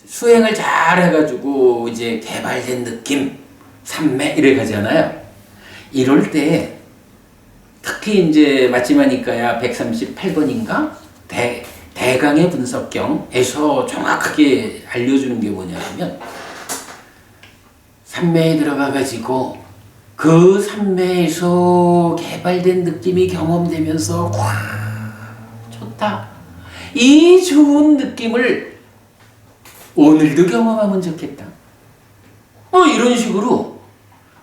수행을 잘 해가지고 이제 개발된 느낌 삼매 이래 가잖아요. 이럴 때 특히 이제 마침하니까야 138번인가 대강의 분석경에서 정확하게 알려주는 게 뭐냐면 삼매에 들어가가지고 그 삼매에서 개발된 느낌이 경험되면서 와 좋다 이 좋은 느낌을 오늘도 경험하면 좋겠다 이런 식으로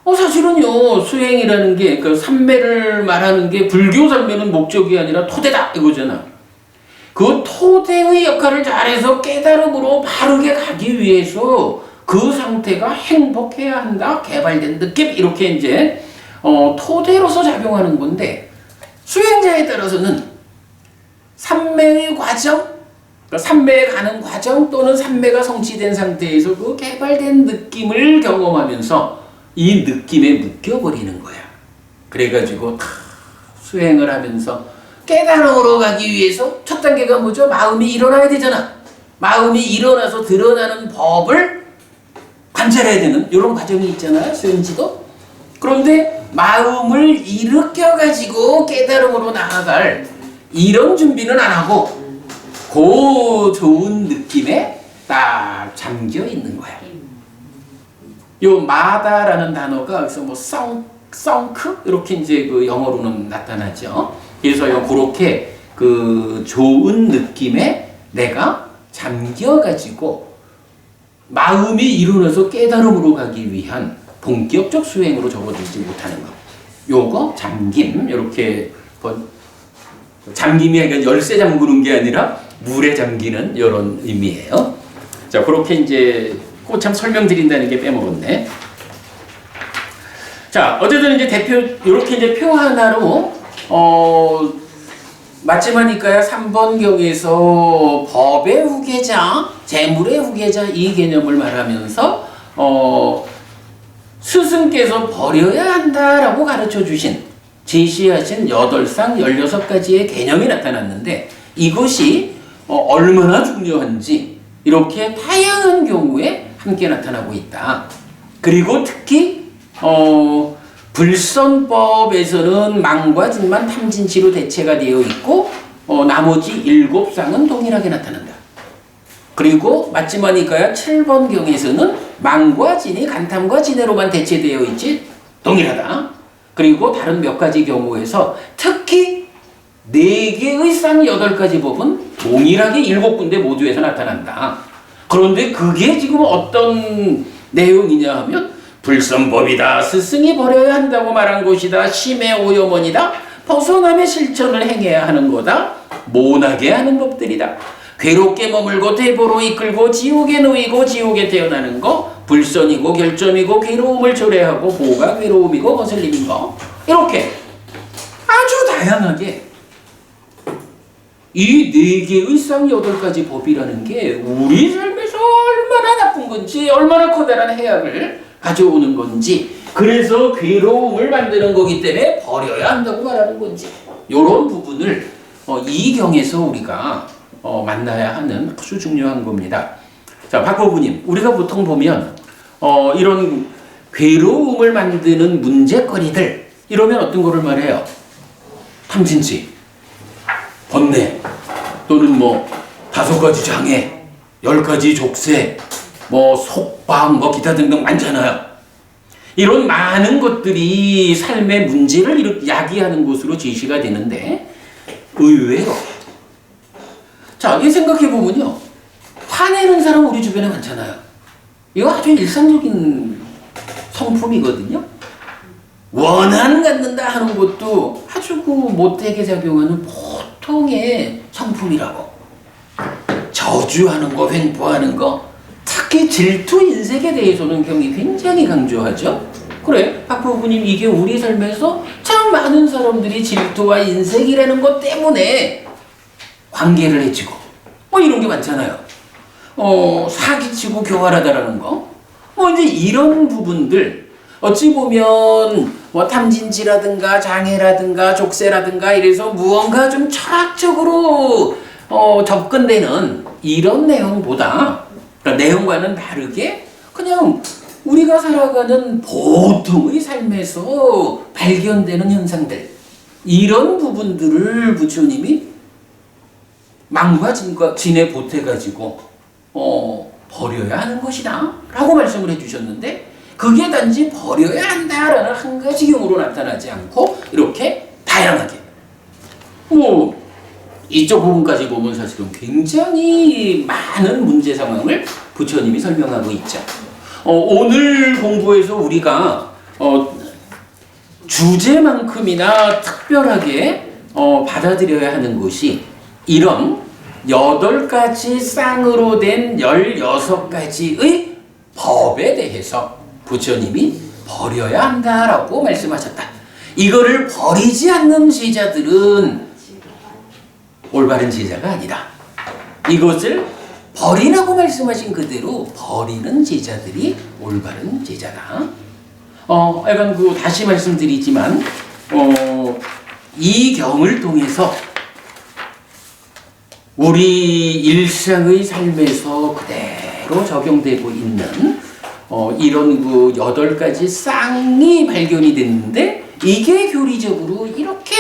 사실은요 수행이라는 게 그 삼매를 말하는 게 불교 삼매는 목적이 아니라 토대다 이거잖아. 그 토대의 역할을 잘해서 깨달음으로 바르게 가기 위해서 그 상태가 행복해야 한다. 개발된 느낌 이렇게 이제 토대로서 작용하는 건데 수행자에 따라서는 삼매의 과정, 그러니까 삼매에 가는 과정 또는 삼매가 성취된 상태에서 그 개발된 느낌을 경험하면서 이 느낌에 묶여버리는 거야. 그래가지고 다 수행을 하면서 깨달음으로 가기 위해서 첫 단계가 뭐죠? 마음이 일어나야 되잖아. 마음이 일어나서 드러나는 법을 관찰해야 되는 이런 과정이 있잖아요. 수행지도. 그런데 마음을 일으켜가지고 깨달음으로 나아갈 이런 준비는 안 하고 그 좋은 느낌에 딱 잠겨 있는 거야. 요 마다라는 단어가 여기서 뭐 썬크 이렇게 이제 그 영어로는 나타나죠. 그래서 요 그렇게 그 좋은 느낌에 내가 잠겨가지고 마음이 일어나서 깨달음으로 가기 위한 본격적 수행으로 접어들지 못하는 것. 요거 잠김, 이렇게 잠김이 아니라 열쇠 잠그는 게 아니라 물에 잠기는 이런 의미예요. 자, 그렇게 이제 꼬참 설명드린다는 게 빼먹었네. 자, 어쨌든 이제 대표 이렇게 이제 표 하나로 마지막이니까요 3번경에서 법의 후계자, 재물의 후계자 이 개념을 말하면서 스승께서 버려야 한다라고 가르쳐 주신 제시하신 8상 16가지의 개념이 나타났는데 이것이 얼마나 중요한지 이렇게 다양한 경우에 함께 나타나고 있다. 그리고 특히 불선법에서는 망과 진만 탐진치로 대체가 되어 있고 나머지 7상은 동일하게 나타난다. 그리고 마지막이니까요 7번경에서는 망과 진이 간탐과 진해로만 대체되어 있지 동일하다. 그리고 다른 몇 가지 경우에서 특히 4개의 쌍 8가지 법은 동일하게 7군데 모두에서 나타난다. 그런데 그게 지금 어떤 내용이냐 하면 불선법이다. 스승이 버려야 한다고 말한 것이다. 심의 오염원이다. 벗어남의 실천을 행해야 하는 거다. 모나게 하는 법들이다. 괴롭게 머물고 대보로 이끌고 지옥에 놓이고 지옥에 태어나는 거 불선이고 결점이고 괴로움을 초래하고 보가 괴로움이고 거슬림인 거 이렇게 아주 다양하게 이 4개의 쌍 8가지 법이라는 게 우리 삶에서 얼마나 나쁜 건지 얼마나 커다란 해악을 가져오는 건지 그래서 괴로움을 만드는 거기 때문에 버려야 한다고 말하는 건지 이런 부분을 이 경에서 우리가 만나야 하는 아주 중요한 겁니다. 자, 박호부님, 우리가 보통 보면 이런 괴로움을 만드는 문제거리들 이러면 어떤 거를 말해요? 탐진치, 번뇌, 또는 뭐 5가지 장애, 10가지 족쇄, 뭐 속박, 뭐 기타 등등 많잖아요. 이런 많은 것들이 삶의 문제를 야기하는 것으로 제시가 되는데 의외로 자, 이 생각해보면요. 화내는 사람 우리 주변에 많잖아요. 이거 아주 일상적인 성품이거든요. 원한 갖는다 하는 것도 아주 그 못되게 작용하는 보통의 성품이라고. 저주하는 거, 횡포하는 거, 특히 질투 인색에 대해서는 경이 굉장히 강조하죠. 그래, 박부부님 이게 우리 삶에서 참 많은 사람들이 질투와 인색이라는 것 때문에 관계를 해치고 뭐 이런 게 많잖아요. 사기치고 교활하다라는 거. 뭐 이제 이런 부분들 어찌 보면 뭐 탐진치라든가 장애라든가 족쇄라든가 이래서 무언가 좀 철학적으로 접근되는 이런 내용보다 그러니까 내용과는 다르게 그냥 우리가 살아가는 보통의 삶에서 발견되는 현상들 이런 부분들을 부처님이 망과 진에 보태가지고 버려야 하는 것이다 라고 말씀을 해주셨는데 그게 단지 버려야 한다라는 한 가지 경우로 나타나지 않고 이렇게 다양하게 뭐 이쪽 부분까지 보면 사실은 굉장히 많은 문제 상황을 부처님이 설명하고 있죠. 오늘 공부에서 우리가 주제만큼이나 특별하게 받아들여야 하는 것이 이런 8가지 쌍으로 된 16가지의 법에 대해서 부처님이 버려야 한다라고 말씀하셨다. 이거를 버리지 않는 제자들은 올바른 제자가 아니다. 이것을 버리라고 말씀하신 그대로 버리는 제자들이 올바른 제자다. 약간 다시 말씀드리지만 이 경을 통해서 우리 일상의 삶에서 그대로 적용되고 있는 이런 8가지 쌍이 발견이 됐는데 이게 교리적으로 이렇게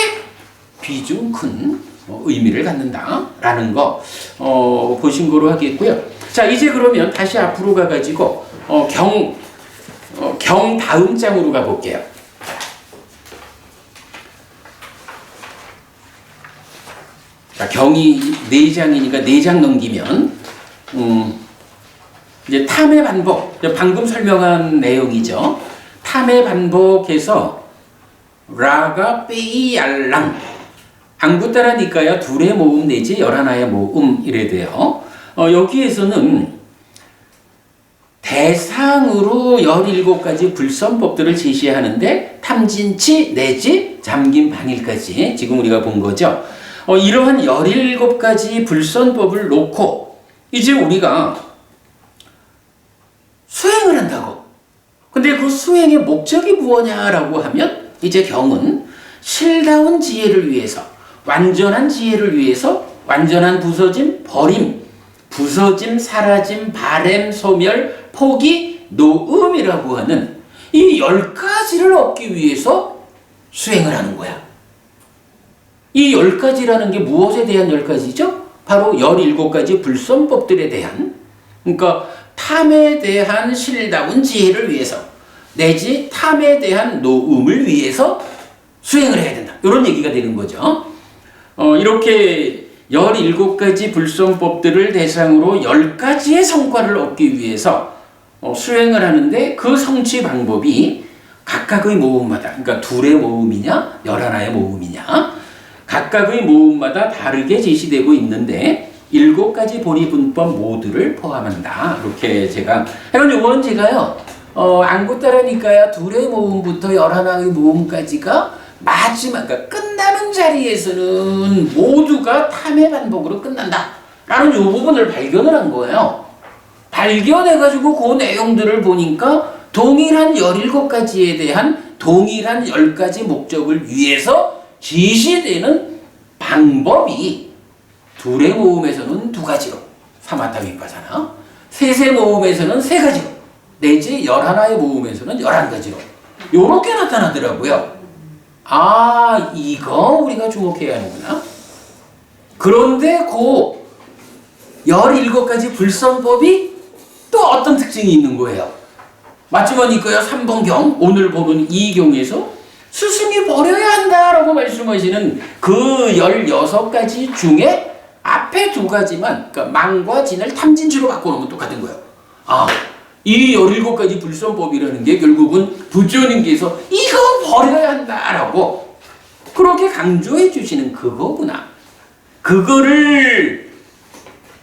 비중 큰 의미를 갖는다라는 거 보신 거로 하겠고요. 자, 이제 그러면 다시 앞으로 가가지고 경 다음 장으로 가볼게요. 경이 4장이니까 4장 넘기면 이제 탐의 반복, 방금 설명한 내용이죠. 탐의 반복해서 라가 빼이 알랑 안구따라 니까야 둘의 모음 내지 11하의 모음 이래 돼요. 여기에서는 대상으로 17가지 불선법들을 제시하는데 탐진치 내지 잠김 방일까지 지금 우리가 본 거죠. 이러한 17가지 불선법을 놓고 이제 우리가 수행을 한다고. 근데 그 수행의 목적이 무엇냐라고 하면 이제 경은 실다운 지혜를 위해서, 완전한 지혜를 위해서 완전한 부서짐, 버림, 부서짐, 사라짐, 바램, 소멸, 포기, 노음이라고 하는 이 10가지를 얻기 위해서 수행을 하는 거야. 이 10가지라는 게 무엇에 대한 10가지죠? 바로 17가지 불선법들에 대한, 그러니까 탐에 대한 실다운 지혜를 위해서 내지 탐에 대한 노음을 위해서 수행을 해야 된다. 이런 얘기가 되는 거죠. 이렇게 17가지 불선법들을 대상으로 10가지의 성과를 얻기 위해서 수행을 하는데 그 성취 방법이 각각의 모음마다, 그러니까 둘의 모음이냐 11하의 모음이냐 각각의 모음마다 다르게 제시되고 있는데 7가지 보리분법 모두를 포함한다. 이렇게 제가 이거는 제가요 안구따라니까야 둘의 모음부터 11하의 모음까지가 마지막, 그러니까 끝나는 자리에서는 모두가 탐의 반복으로 끝난다 라는 이 부분을 발견을 한 거예요. 발견해가지고 그 내용들을 보니까 동일한 17가지에 대한 동일한 10가지 목적을 위해서 지시되는 방법이 둘의 모음에서는 2가지로 사마타 위파사나, 셋의 모음에서는 3가지로, 내지 11하의 모음에서는 11가지로 요렇게 나타나더라고요. 아, 이거 우리가 주목해야 하는구나. 그런데 그 17가지 불선법이 또 어떤 특징이 있는 거예요. 맞지만이거요 3번 경, 오늘 보는 이 경에서 스승이 버려야 한다라고 말씀하시는 그 16가지 중에 앞에 2가지만, 그러니까 망과 진을 탐진치로 바꿔놓으면 똑같은 거예요. 아, 이 17가지 불선법이라는 게 결국은 부처님께서 이거 버려야 한다라고 그렇게 강조해 주시는 그거구나. 그거를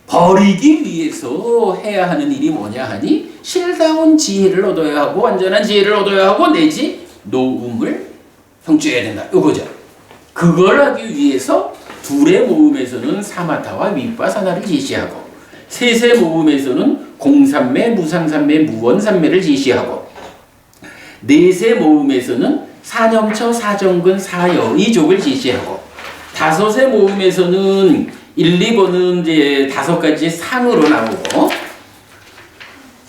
버리기 위해서 해야 하는 일이 뭐냐 하니 실다운 지혜를 얻어야 하고 완전한 지혜를 얻어야 하고 내지 노음을 성취해야 된다. 이거죠. 그걸 하기 위해서 둘의 모음에서는 사마타와 위파사나를 제시하고 셋의 모음에서는 공산매, 무상산매, 무원산매를 제시하고 넷의 모음에서는 사념처, 사정근, 사여의족을 제시하고 다섯의 모음에서는 1, 2번은 이제 5가지 상으로 나오고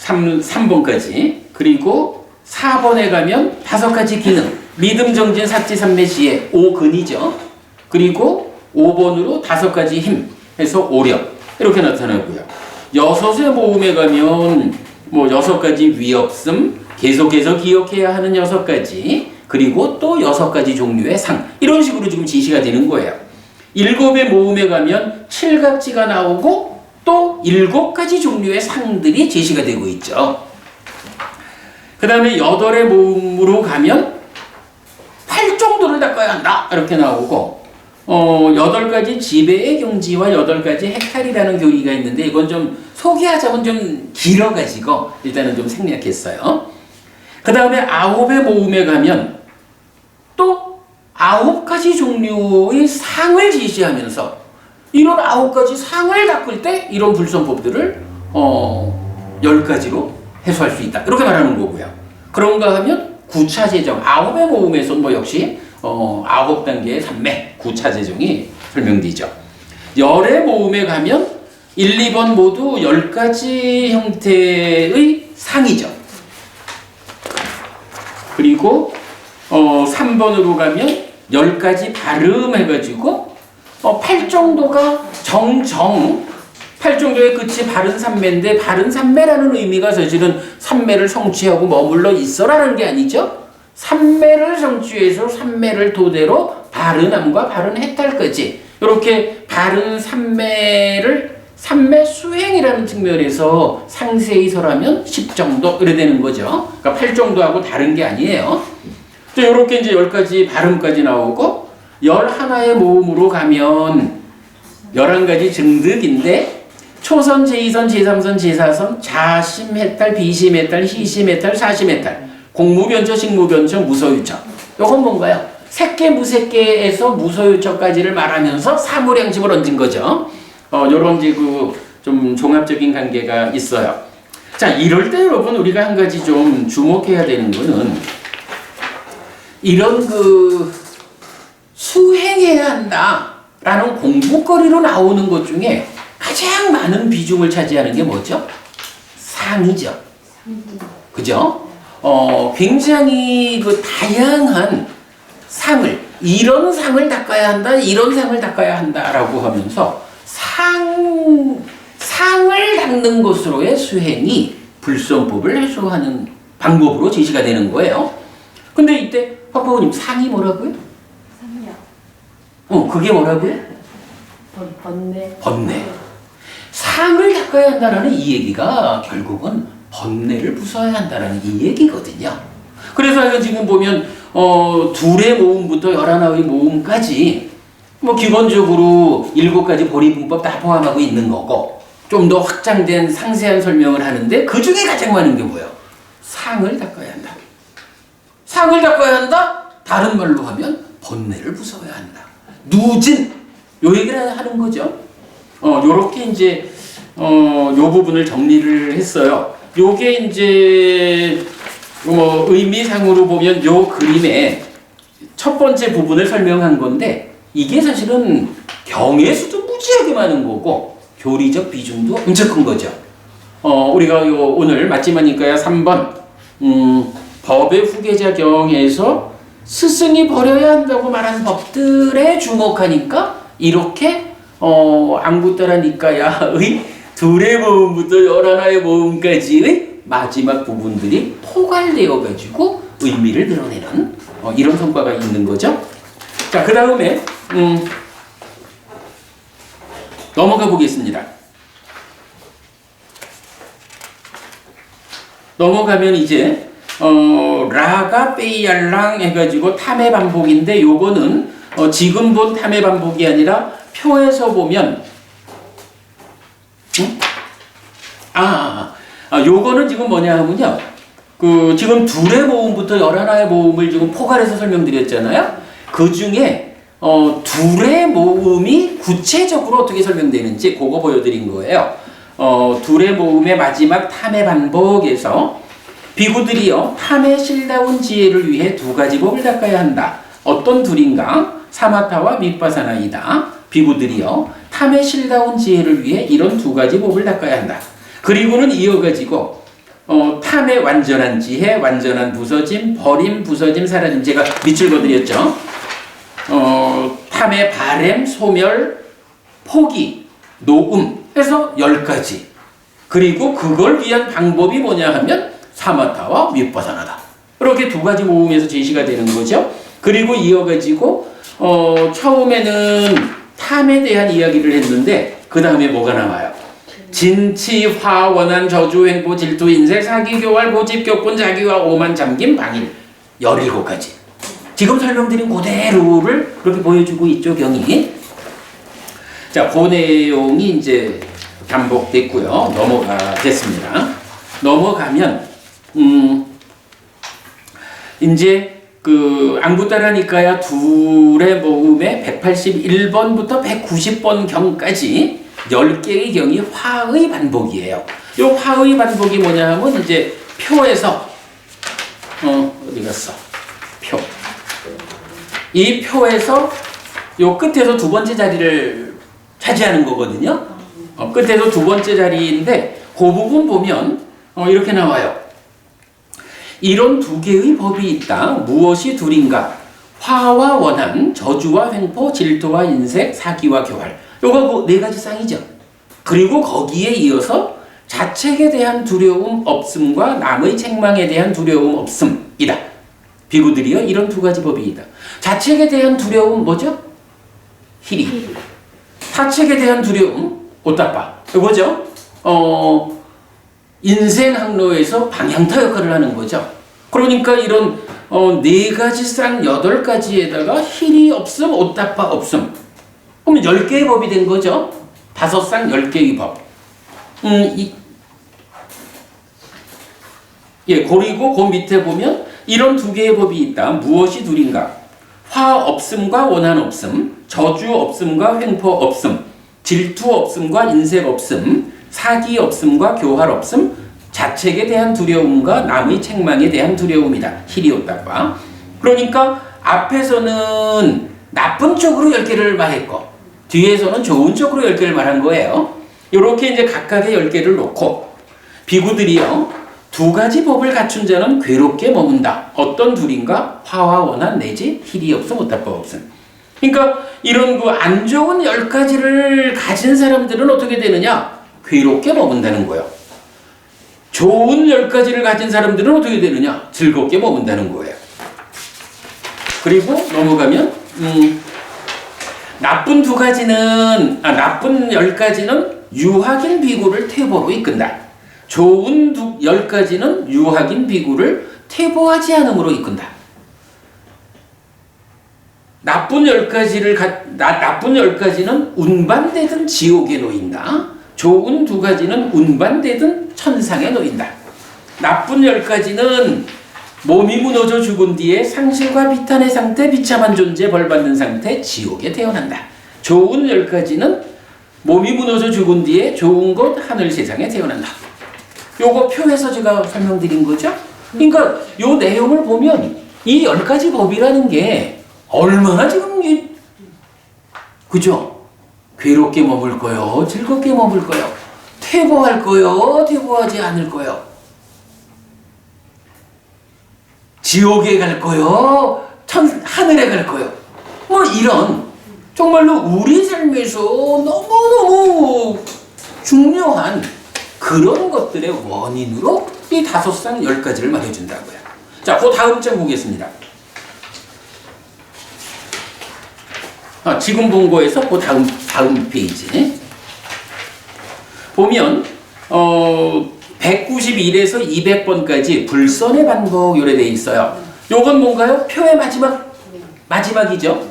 3번까지 그리고 4번에 가면 5가지 기능 믿음, 정진, 삭지, 삼매, 지혜 5근이죠. 그리고 5번으로 5가지 힘 해서 오력 이렇게 나타나고요. 6의 모음에 가면 뭐 6가지 위없음, 계속해서 기억해야 하는 6가지, 그리고 또 6가지 종류의 상 이런 식으로 지금 제시가 되는 거예요. 7의 모음에 가면 7각지가 나오고 또 7가지 종류의 상들이 제시가 되고 있죠. 그 다음에 8의 모음으로 가면 8정도를 닦아야 한다 이렇게 나오고 8가지 지배의 경지와 8가지 해탈이라는 교리가 있는데 이건 좀 소개하자면 좀 길어가지고 일단은 좀 생략했어요. 그 다음에 9의 모음에 가면 또 9가지 종류의 상을 제시하면서 이런 9가지 상을 닦을 때 이런 불선법들을 10가지로 해소할 수 있다 이렇게 말하는 거고요. 그런가 하면 9차 제정 9의 모음에서 뭐 역시 9단계의 삼매 9차 제정이 설명되죠. 10의 모음에 가면 1, 2번 모두 10가지 형태의 상이죠. 그리고 3번으로 가면 10가지 발음 해가지고 8정도가 정정 8정도의 끝이 바른 삼매인데 바른 삼매라는 의미가 사실은 삼매를 성취하고 머물러 있어라는 게 아니죠. 삼매를 성취해서 삼매를 토대로 바른함과 바른 해탈까지 이렇게 바른 삼매 수행이라는 측면에서 상세히 설하면 10 정도 이래 되는 거죠. 그러니까 8 정도하고 다른 게 아니에요. 이렇게 이제 10가지 발음까지 나오고 11의 모음으로 가면 11가지 증득인데 초선, 제2선, 제3선, 제4선, 자심해탈, 비심해탈, 희심해탈, 사심해탈, 공무변처, 식무변처, 무소유처. 이건 뭔가요? 색계, 무색계에서 무소유처까지를 말하면서 사무량심을 얹은 거죠. 요런 이제 좀 종합적인 관계가 있어요. 자, 이럴 때 여러분 우리가 한 가지 좀 주목해야 되는 거는 이런 수행해야 한다라는 공부거리로 나오는 것 중에 가장 많은 비중을 차지하는 게 뭐죠? 상이죠. 그죠? 굉장히 다양한 상을, 이런 상을 닦아야 한다, 이런 상을 닦아야 한다라고 하면서 상을 닦는 것으로의 수행이 불선법을 해소하는 방법으로 제시가 되는 거예요. 근데 이때 화포님 상이 뭐라고요? 상이요. 그게 뭐라고요? 번뇌. 번뇌. 상을 닦아야 한다는 이 얘기가 결국은 번뇌를 부숴야 한다는 이 얘기거든요. 그래서 지금 보면 둘의 모음부터 11의 모음까지 기본적으로 7가지 보리분법 다 포함하고 있는 거고 좀 더 확장된 상세한 설명을 하는데 그 중에 가장 많은 게 뭐예요? 상을 닦아야 한다. 상을 닦아야 한다? 다른 말로 하면 번뇌를 부숴야 한다. 누진! 요 얘기를 하는 거죠. 요렇게 이제 요 부분을 정리를 했어요. 요게 이제 의미상으로 보면 요 그림의 첫 번째 부분을 설명한 건데 이게 사실은 경애수도 무지하게 많은 거고 교리적 비중도 엄청 큰 거죠. 우리가 오늘 맞지마니까야 3번 법의 후계자경에서 스승이 버려야 한다고 말한 법들에 주목하니까 이렇게 안구따라 니까야의 둘의 모음부터 11의 모음까지의 마지막 부분들이 포괄되어 가지고 의미를 드러내는 이런 성과가 있는 거죠. 자, 그 다음에 넘어가 보겠습니다. 넘어가면 이제 라가 빼이알랑 해가지고 탐의 반복인데 요거는 지금 본 탐의 반복이 아니라 표에서 보면 요거는 지금 뭐냐 하면요. 지금 둘의 모음부터 11의 모음을 지금 포괄해서 설명드렸잖아요. 그 중에 둘의 모음이 구체적으로 어떻게 설명되는지 그거 보여드린 거예요. 둘의 모음의 마지막 탐의 반복에서 비구들이요 탐의 실다운 지혜를 위해 2가지 법을 닦아야 한다. 어떤 둘인가? 사마타와 밑바사나이다. 비구들이요 탐의 실다운 지혜를 위해 이런 2가지 법을 닦아야 한다. 그리고는 이어가지고 탐의 완전한 지혜, 완전한 부서짐, 버림, 부서짐, 사라짐. 제가 밑줄 그어드렸죠. 탐의 바램, 소멸, 포기, 노음 해서 10가지. 그리고 그걸 위한 방법이 뭐냐 하면 사마타와 밑바사나다. 이렇게 2가지 모음에서 제시가 되는 거죠. 그리고 이어가지고 처음에는 탐에 대한 이야기를 했는데 그 다음에 뭐가 나와요? 진치, 화, 원한, 저주, 횡포, 질투, 인색, 사기, 교활, 고집, 격분, 자기와 오만, 잠김, 방일 17가지. 지금 설명드린 그대로를 그렇게 보여주고 있죠, 경이. 자, 그 내용이 이제 반복됐고요. 넘어가겠습니다. 넘어가면 이제 안구따라니까야 둘의 모음의 181번부터 190번 경까지 10개의 경이 화의 반복이에요. 이 화의 반복이 뭐냐 하면 이제 표에서 어디 갔어? 표. 이 표에서 요 끝에서 2번째 자리를 차지하는 거거든요. 끝에서 2번째 자리인데 그 부분 보면 이렇게 나와요. 이런 2개의 법이 있다. 무엇이 둘인가? 화와 원한, 저주와 횡포, 질투와 인색, 사기와 교활. 요거 4가지 쌍이죠. 그리고 거기에 이어서 자책에 대한 두려움 없음과 남의 책망에 대한 두려움 없음이다. 비구들이요 이런 2가지 법이 있다. 자책에 대한 두려움 뭐죠? 희리. 사책에 대한 두려움, 오따빠. 뭐죠? 인생 항로에서 방향타 역할을 하는 거죠. 그러니까 이런 네 가지 쌍 8가지에다가 힐이 없음, 오따빠 없음. 그러면 10개의 법이 된 거죠. 5쌍 10개의 법. 그리고 그 밑에 보면 이런 2개의 법이 있다. 무엇이 둘인가? 화 없음과 원한 없음, 저주 없음과 횡포 없음, 질투 없음과 인색 없음, 사기 없음과 교활 없음, 자책에 대한 두려움과 남의 책망에 대한 두려움이다. 히리오따빠. 그러니까 앞에서는 나쁜 쪽으로 10개를 말했고 뒤에서는 좋은 쪽으로 10개를 말한 거예요. 이렇게 이제 각각의 10개를 놓고 비구들이요. 2가지 법을 갖춘 자는 괴롭게 머문다. 어떤 둘인가? 화와 원한 내지 힐이 없음, 오따빠 없음. 그러니까 이런 그 안 좋은 10가지를 가진 사람들은 어떻게 되느냐? 괴롭게 머문다는 거예요. 좋은 10가지를 가진 사람들은 어떻게 되느냐? 즐겁게 머문다는 거예요. 그리고 넘어가면 나쁜 10가지는 유학인 비구를 퇴보로 이끈다. 좋은 10가지는 유학인 비구를 퇴보하지 않음으로 이끈다. 나쁜 10가지는 운반되든 지옥에 놓인다. 좋은 2가지는 운반되든 천상에 놓인다. 나쁜 10가지는 몸이 무너져 죽은 뒤에 상실과 비탄의 상태, 비참한 존재, 벌받는 상태, 지옥에 태어난다. 좋은 10가지는 몸이 무너져 죽은 뒤에 좋은 곳, 하늘 세상에 태어난다. 요거 표에서 제가 설명드린 거죠. 그러니까 요 내용을 보면 이 10가지 법이라는 게 얼마나 지금 그죠? 괴롭게 머물 거요, 즐겁게 머물 거요, 퇴보할 거요, 퇴보하지 않을 거요, 지옥에 갈 거요, 하늘에 갈 거요. 뭐 이런 정말로 우리 삶에서 너무너무 중요한 그런 것들의 원인으로 이 5쌍 10가지를 말해준다고요. 자, 그 다음 장 보겠습니다. 지금 본 거에서 그 다음 페이지 보면 191에서 200번까지 불선의 반복 요래되어 있어요. 요건 뭔가요? 표의 마지막이죠.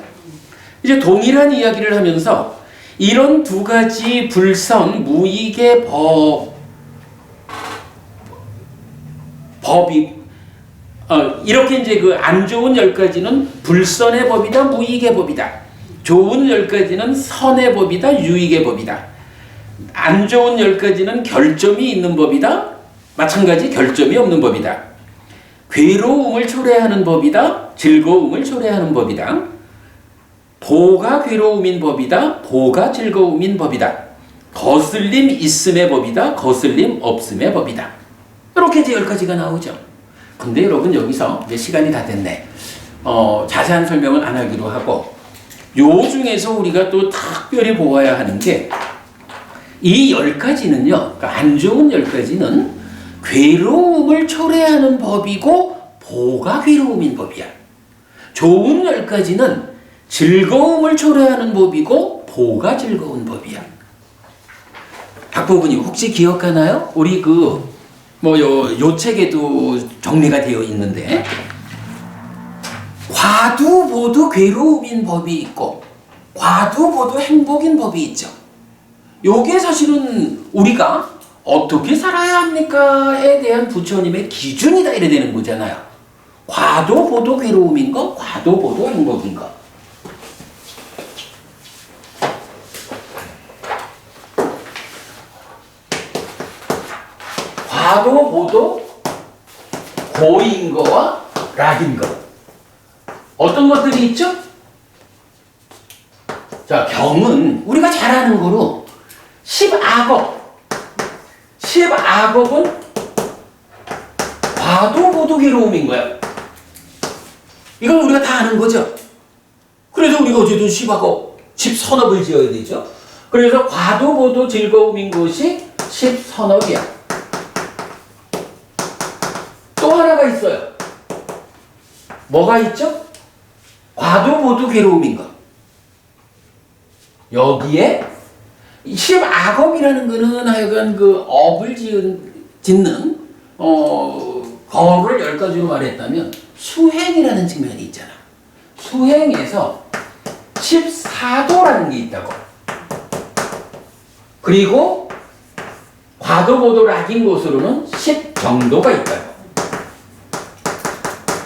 이제 동일한 이야기를 하면서 이런 2가지 불선 무익의 법이 이렇게 이제 그 안 좋은 10가지는 불선의 법이다, 무익의 법이다. 좋은 10가지는 선의 법이다, 유익의 법이다. 안 좋은 10가지는 결점이 있는 법이다, 마찬가지 결점이 없는 법이다. 괴로움을 초래하는 법이다, 즐거움을 초래하는 법이다. 보가 괴로움인 법이다, 보가 즐거움인 법이다. 거슬림 있음의 법이다, 거슬림 없음의 법이다. 이렇게 이제 10가지가 나오죠. 근데 여러분 여기서 이제 시간이 다 됐네. 자세한 설명은 안 하기로 하고 요 중에서 우리가 또 특별히 보아야 하는 게 이 10가지는요, 그러니까 안 좋은 10가지는 괴로움을 초래하는 법이고 보가 괴로움인 법이야. 좋은 10가지는 즐거움을 초래하는 법이고 보가 즐거운 법이야. 박보부님 혹시 기억하나요? 우리 요 책에도 정리가 되어 있는데 과두보도 괴로움인 법이 있고 과두보도 행복인 법이 있죠. 요게 사실은 우리가 어떻게 살아야 합니까에 대한 부처님의 기준이다 이래 되는 거잖아요. 과도보도 괴로움인 거, 과도보도 행복인 거. 과도보도 고인 거와 락인 거. 어떤 것들이 있죠? 자, 경은 우리가 잘 아는 거로 10악업은 과도보도 괴로움인 거야. 이건 우리가 다 아는 거죠. 그래서 우리가 어쨌든 10선업을 지어야 되죠. 그래서 과도보도 즐거움인 것이 10선업이야. 또 하나가 있어요. 뭐가 있죠? 과도보도 괴로움인 것. 여기에 십악업이라는 거는 하여간 그 업을 짓는 거를 10가지로 말했다면 수행이라는 측면이 있잖아. 수행에서 14도라는 게 있다고. 그리고 과도보도 락인곳으로는 10정도가 있다고.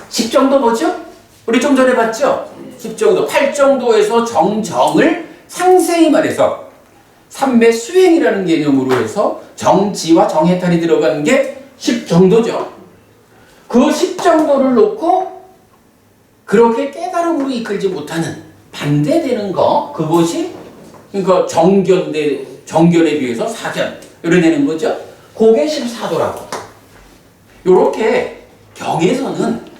10정도 뭐죠? 우리 좀 전에 봤죠? 10정도, 8정도에서 정정을 상세히 말해서 삼매 수행이라는 개념으로 해서 정지와 정해탈이 들어간 게 10정도죠. 그 10정도를 놓고 그렇게 깨달음으로 이끌지 못하는 반대되는 거, 그것이 그러니까 정견에 비해서 사견 이래 되는 거죠. 그게 14도라고. 요렇게 경에서는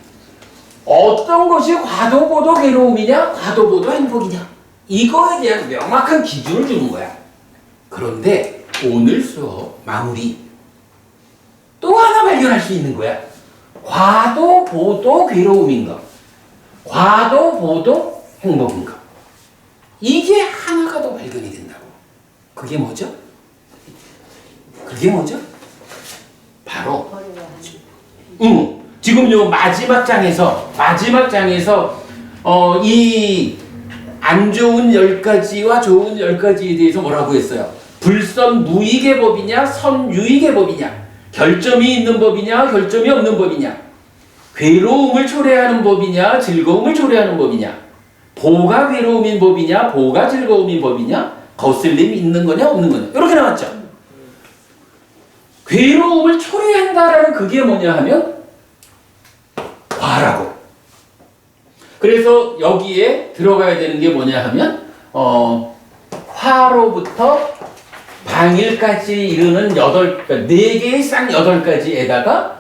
어떤 것이 과도보도 괴로움이냐, 과도보도 행복이냐, 이거에 대한 명확한 기준을 주는 거야. 그런데 오늘 수업 마무리 또 하나 발견할 수 있는 거야. 과도보도 괴로움인가, 과도보도 행복인가, 이게 하나가 더 발견이 된다고. 그게 뭐죠? 그게 뭐죠? 바로 지금 요 마지막 장에서 이 안 좋은 10가지와 좋은 10가지에 대해서 뭐라고 했어요? 불선무익의 법이냐, 선유익의 법이냐, 결점이 있는 법이냐, 결점이 없는 법이냐, 괴로움을 초래하는 법이냐, 즐거움을 초래하는 법이냐, 보가 괴로움인 법이냐, 보가 즐거움인 법이냐, 거슬림이 있는 거냐, 없는 거냐, 이렇게 나왔죠. 괴로움을 초래한다라는 그게 뭐냐 하면 과라고. 그래서 여기에 들어가야 되는 게 뭐냐 하면 화로부터 방일까지 이르는 4개의 쌍 8가지에다가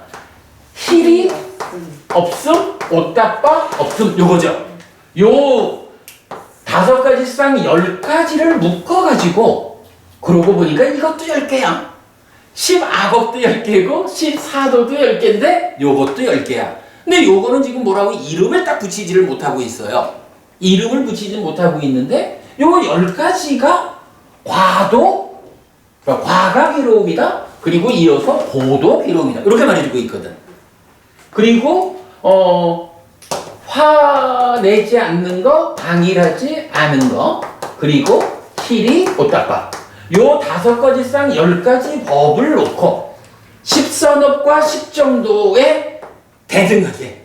hil이 없음, 옷다빠 없음, 요거죠. 요 5가지 쌍 10가지를 묶어가지고 그러고 보니까 이것도 10개야. 10악업도 10개고 14도도 10개인데 요것도 10개야. 근데 요거는 지금 뭐라고 이름을 딱 붙이지를 못하고 있어요. 이름을 붙이지 못하고 있는데 요 10가지가 과도, 그러니까 과가 괴로움이다. 그리고 이어서 보도 괴로움이다. 이렇게 말해주고 있거든. 그리고 화내지 않는 거, 방일하지 않은 거, 그리고 hil이 옷다빠. 요 5가지 쌍 10가지 법을 놓고 10선업과 10정도의 대등하게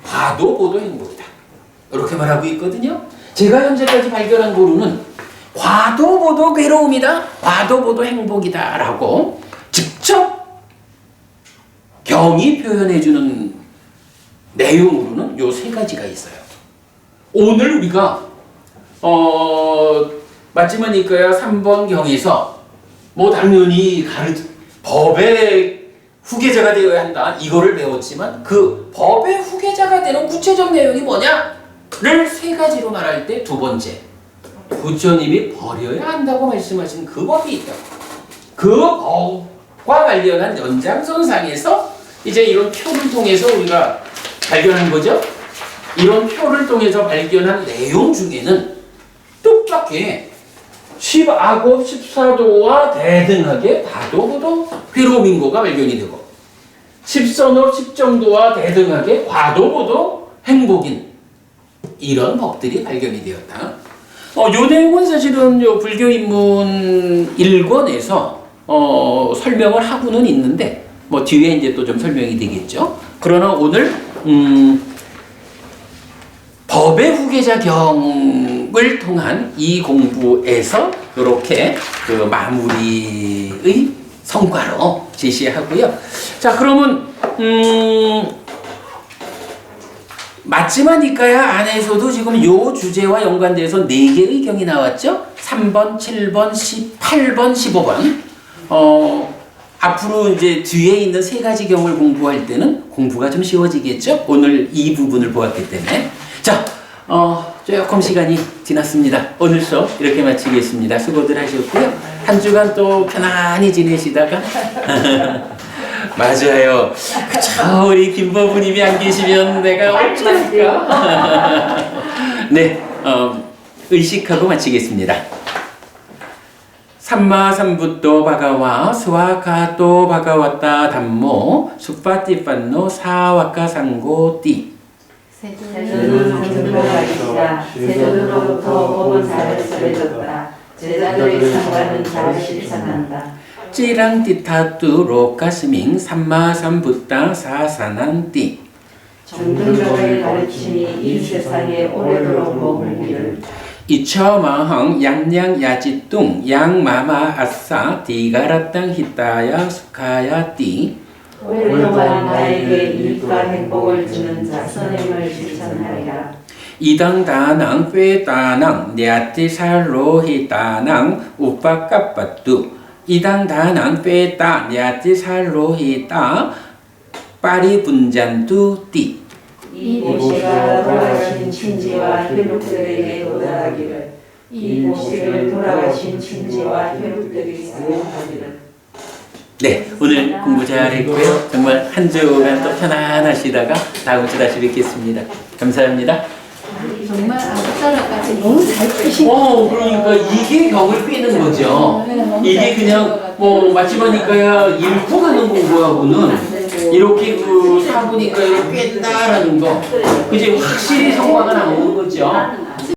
과도보도 행복이다. 이렇게 말하고 있거든요. 제가 현재까지 발견한 거로는 과도보도 괴로움이다, 과도보도 행복이다 라고 직접 경이 표현해주는 내용으로는 요 3가지가 있어요. 오늘 우리가 맞지만일까야 3번 경에서 뭐 당연히 법의 후계자가 되어야 한다, 이거를 배웠지만 그 법의 후계자가 되는 구체적 내용이 뭐냐를 3가지로 말할 때 두 번째, 부처님이 버려야 한다고 말씀하신 그 법이 있다고. 그 법과 관련한 연장선상에서 이제 이런 표를 통해서 우리가 발견한 거죠. 이런 표를 통해서 발견한 내용 중에는 뜻밖의 10악업 14도와 대등하게 과도보도 괴로움인 거가 발견이 되고 10선업 10정도와 대등하게 과도보도 행복인 이런 법들이 발견이 되었다. 요 내용은 사실은 요 불교인문 1권에서 설명을 하고는 있는데 뭐 뒤에 이제 또 좀 설명이 되겠죠. 그러나 오늘 법의 후계자 경을 통한 이 공부에서 이렇게 그 마무리의 성과로 제시하고요. 자, 그러면 맞지만일까야 안에서도 지금 요 주제와 연관돼서 4개의 경이 나왔죠. 3번, 7번, 18번, 15번. 앞으로 이제 뒤에 있는 3가지 경을 공부할 때는 공부가 좀 쉬워지겠죠. 오늘 이 부분을 보았기 때문에. 자, 조금 시간이 지났습니다. 오늘 수업 이렇게 마치겠습니다. 수고들 하셨고요. 한 주간 또 편안히 지내시다가 맞아요. 그쵸, 우리 김법우님이 안 계시면 내가 어쩔까. 네, 의식하고 마치겠습니다. 삼마삼부토 바가와 스와카토 바가와타 담모 수파티판노 사와카상고띠. 세조는 증거가 있다. 세조로부터 법은 잘 전해졌다. 제자들의 상관은 잘 실천한다. 찌랑띠타뚜 로카스밍 삼마삼부타 사사난띠. 정등력의 가르침이 이 세상에 오래도록 머물기를. 이처마항 양양야지뚱 양마마 아싸 디가라땅 히타야 수카야띠. 오랫동안 나에게 이익과 행복을 주는 자 선행을 실천하리라. 이당다낭 꾀다낭 냐티살로히다낭 우빠까빠뚜. 이당다낭 꾀다 냐티살로히다 파리분잔뚜띠. 이 보시가 돌아가신 친지와 혈육들에게 도달하기를. 이 보시를 돌아가신 친지와 혈육들이 사용하기를. 네, 오늘 공부 잘했고요. 정말 한 주간 또 편안하시다가 다음 주 다시 뵙겠습니다. 감사합니다. 정말 아구자라까지 너무 잘 푸시고. 그러니까 이게 격을 빼는 거죠. 이게 그냥 뭐 마치마니까야 읽고 가는 공부하고는 이렇게 그 사보니까 뺀다라는 거, 그지 확실히 성과가 나오는 거죠.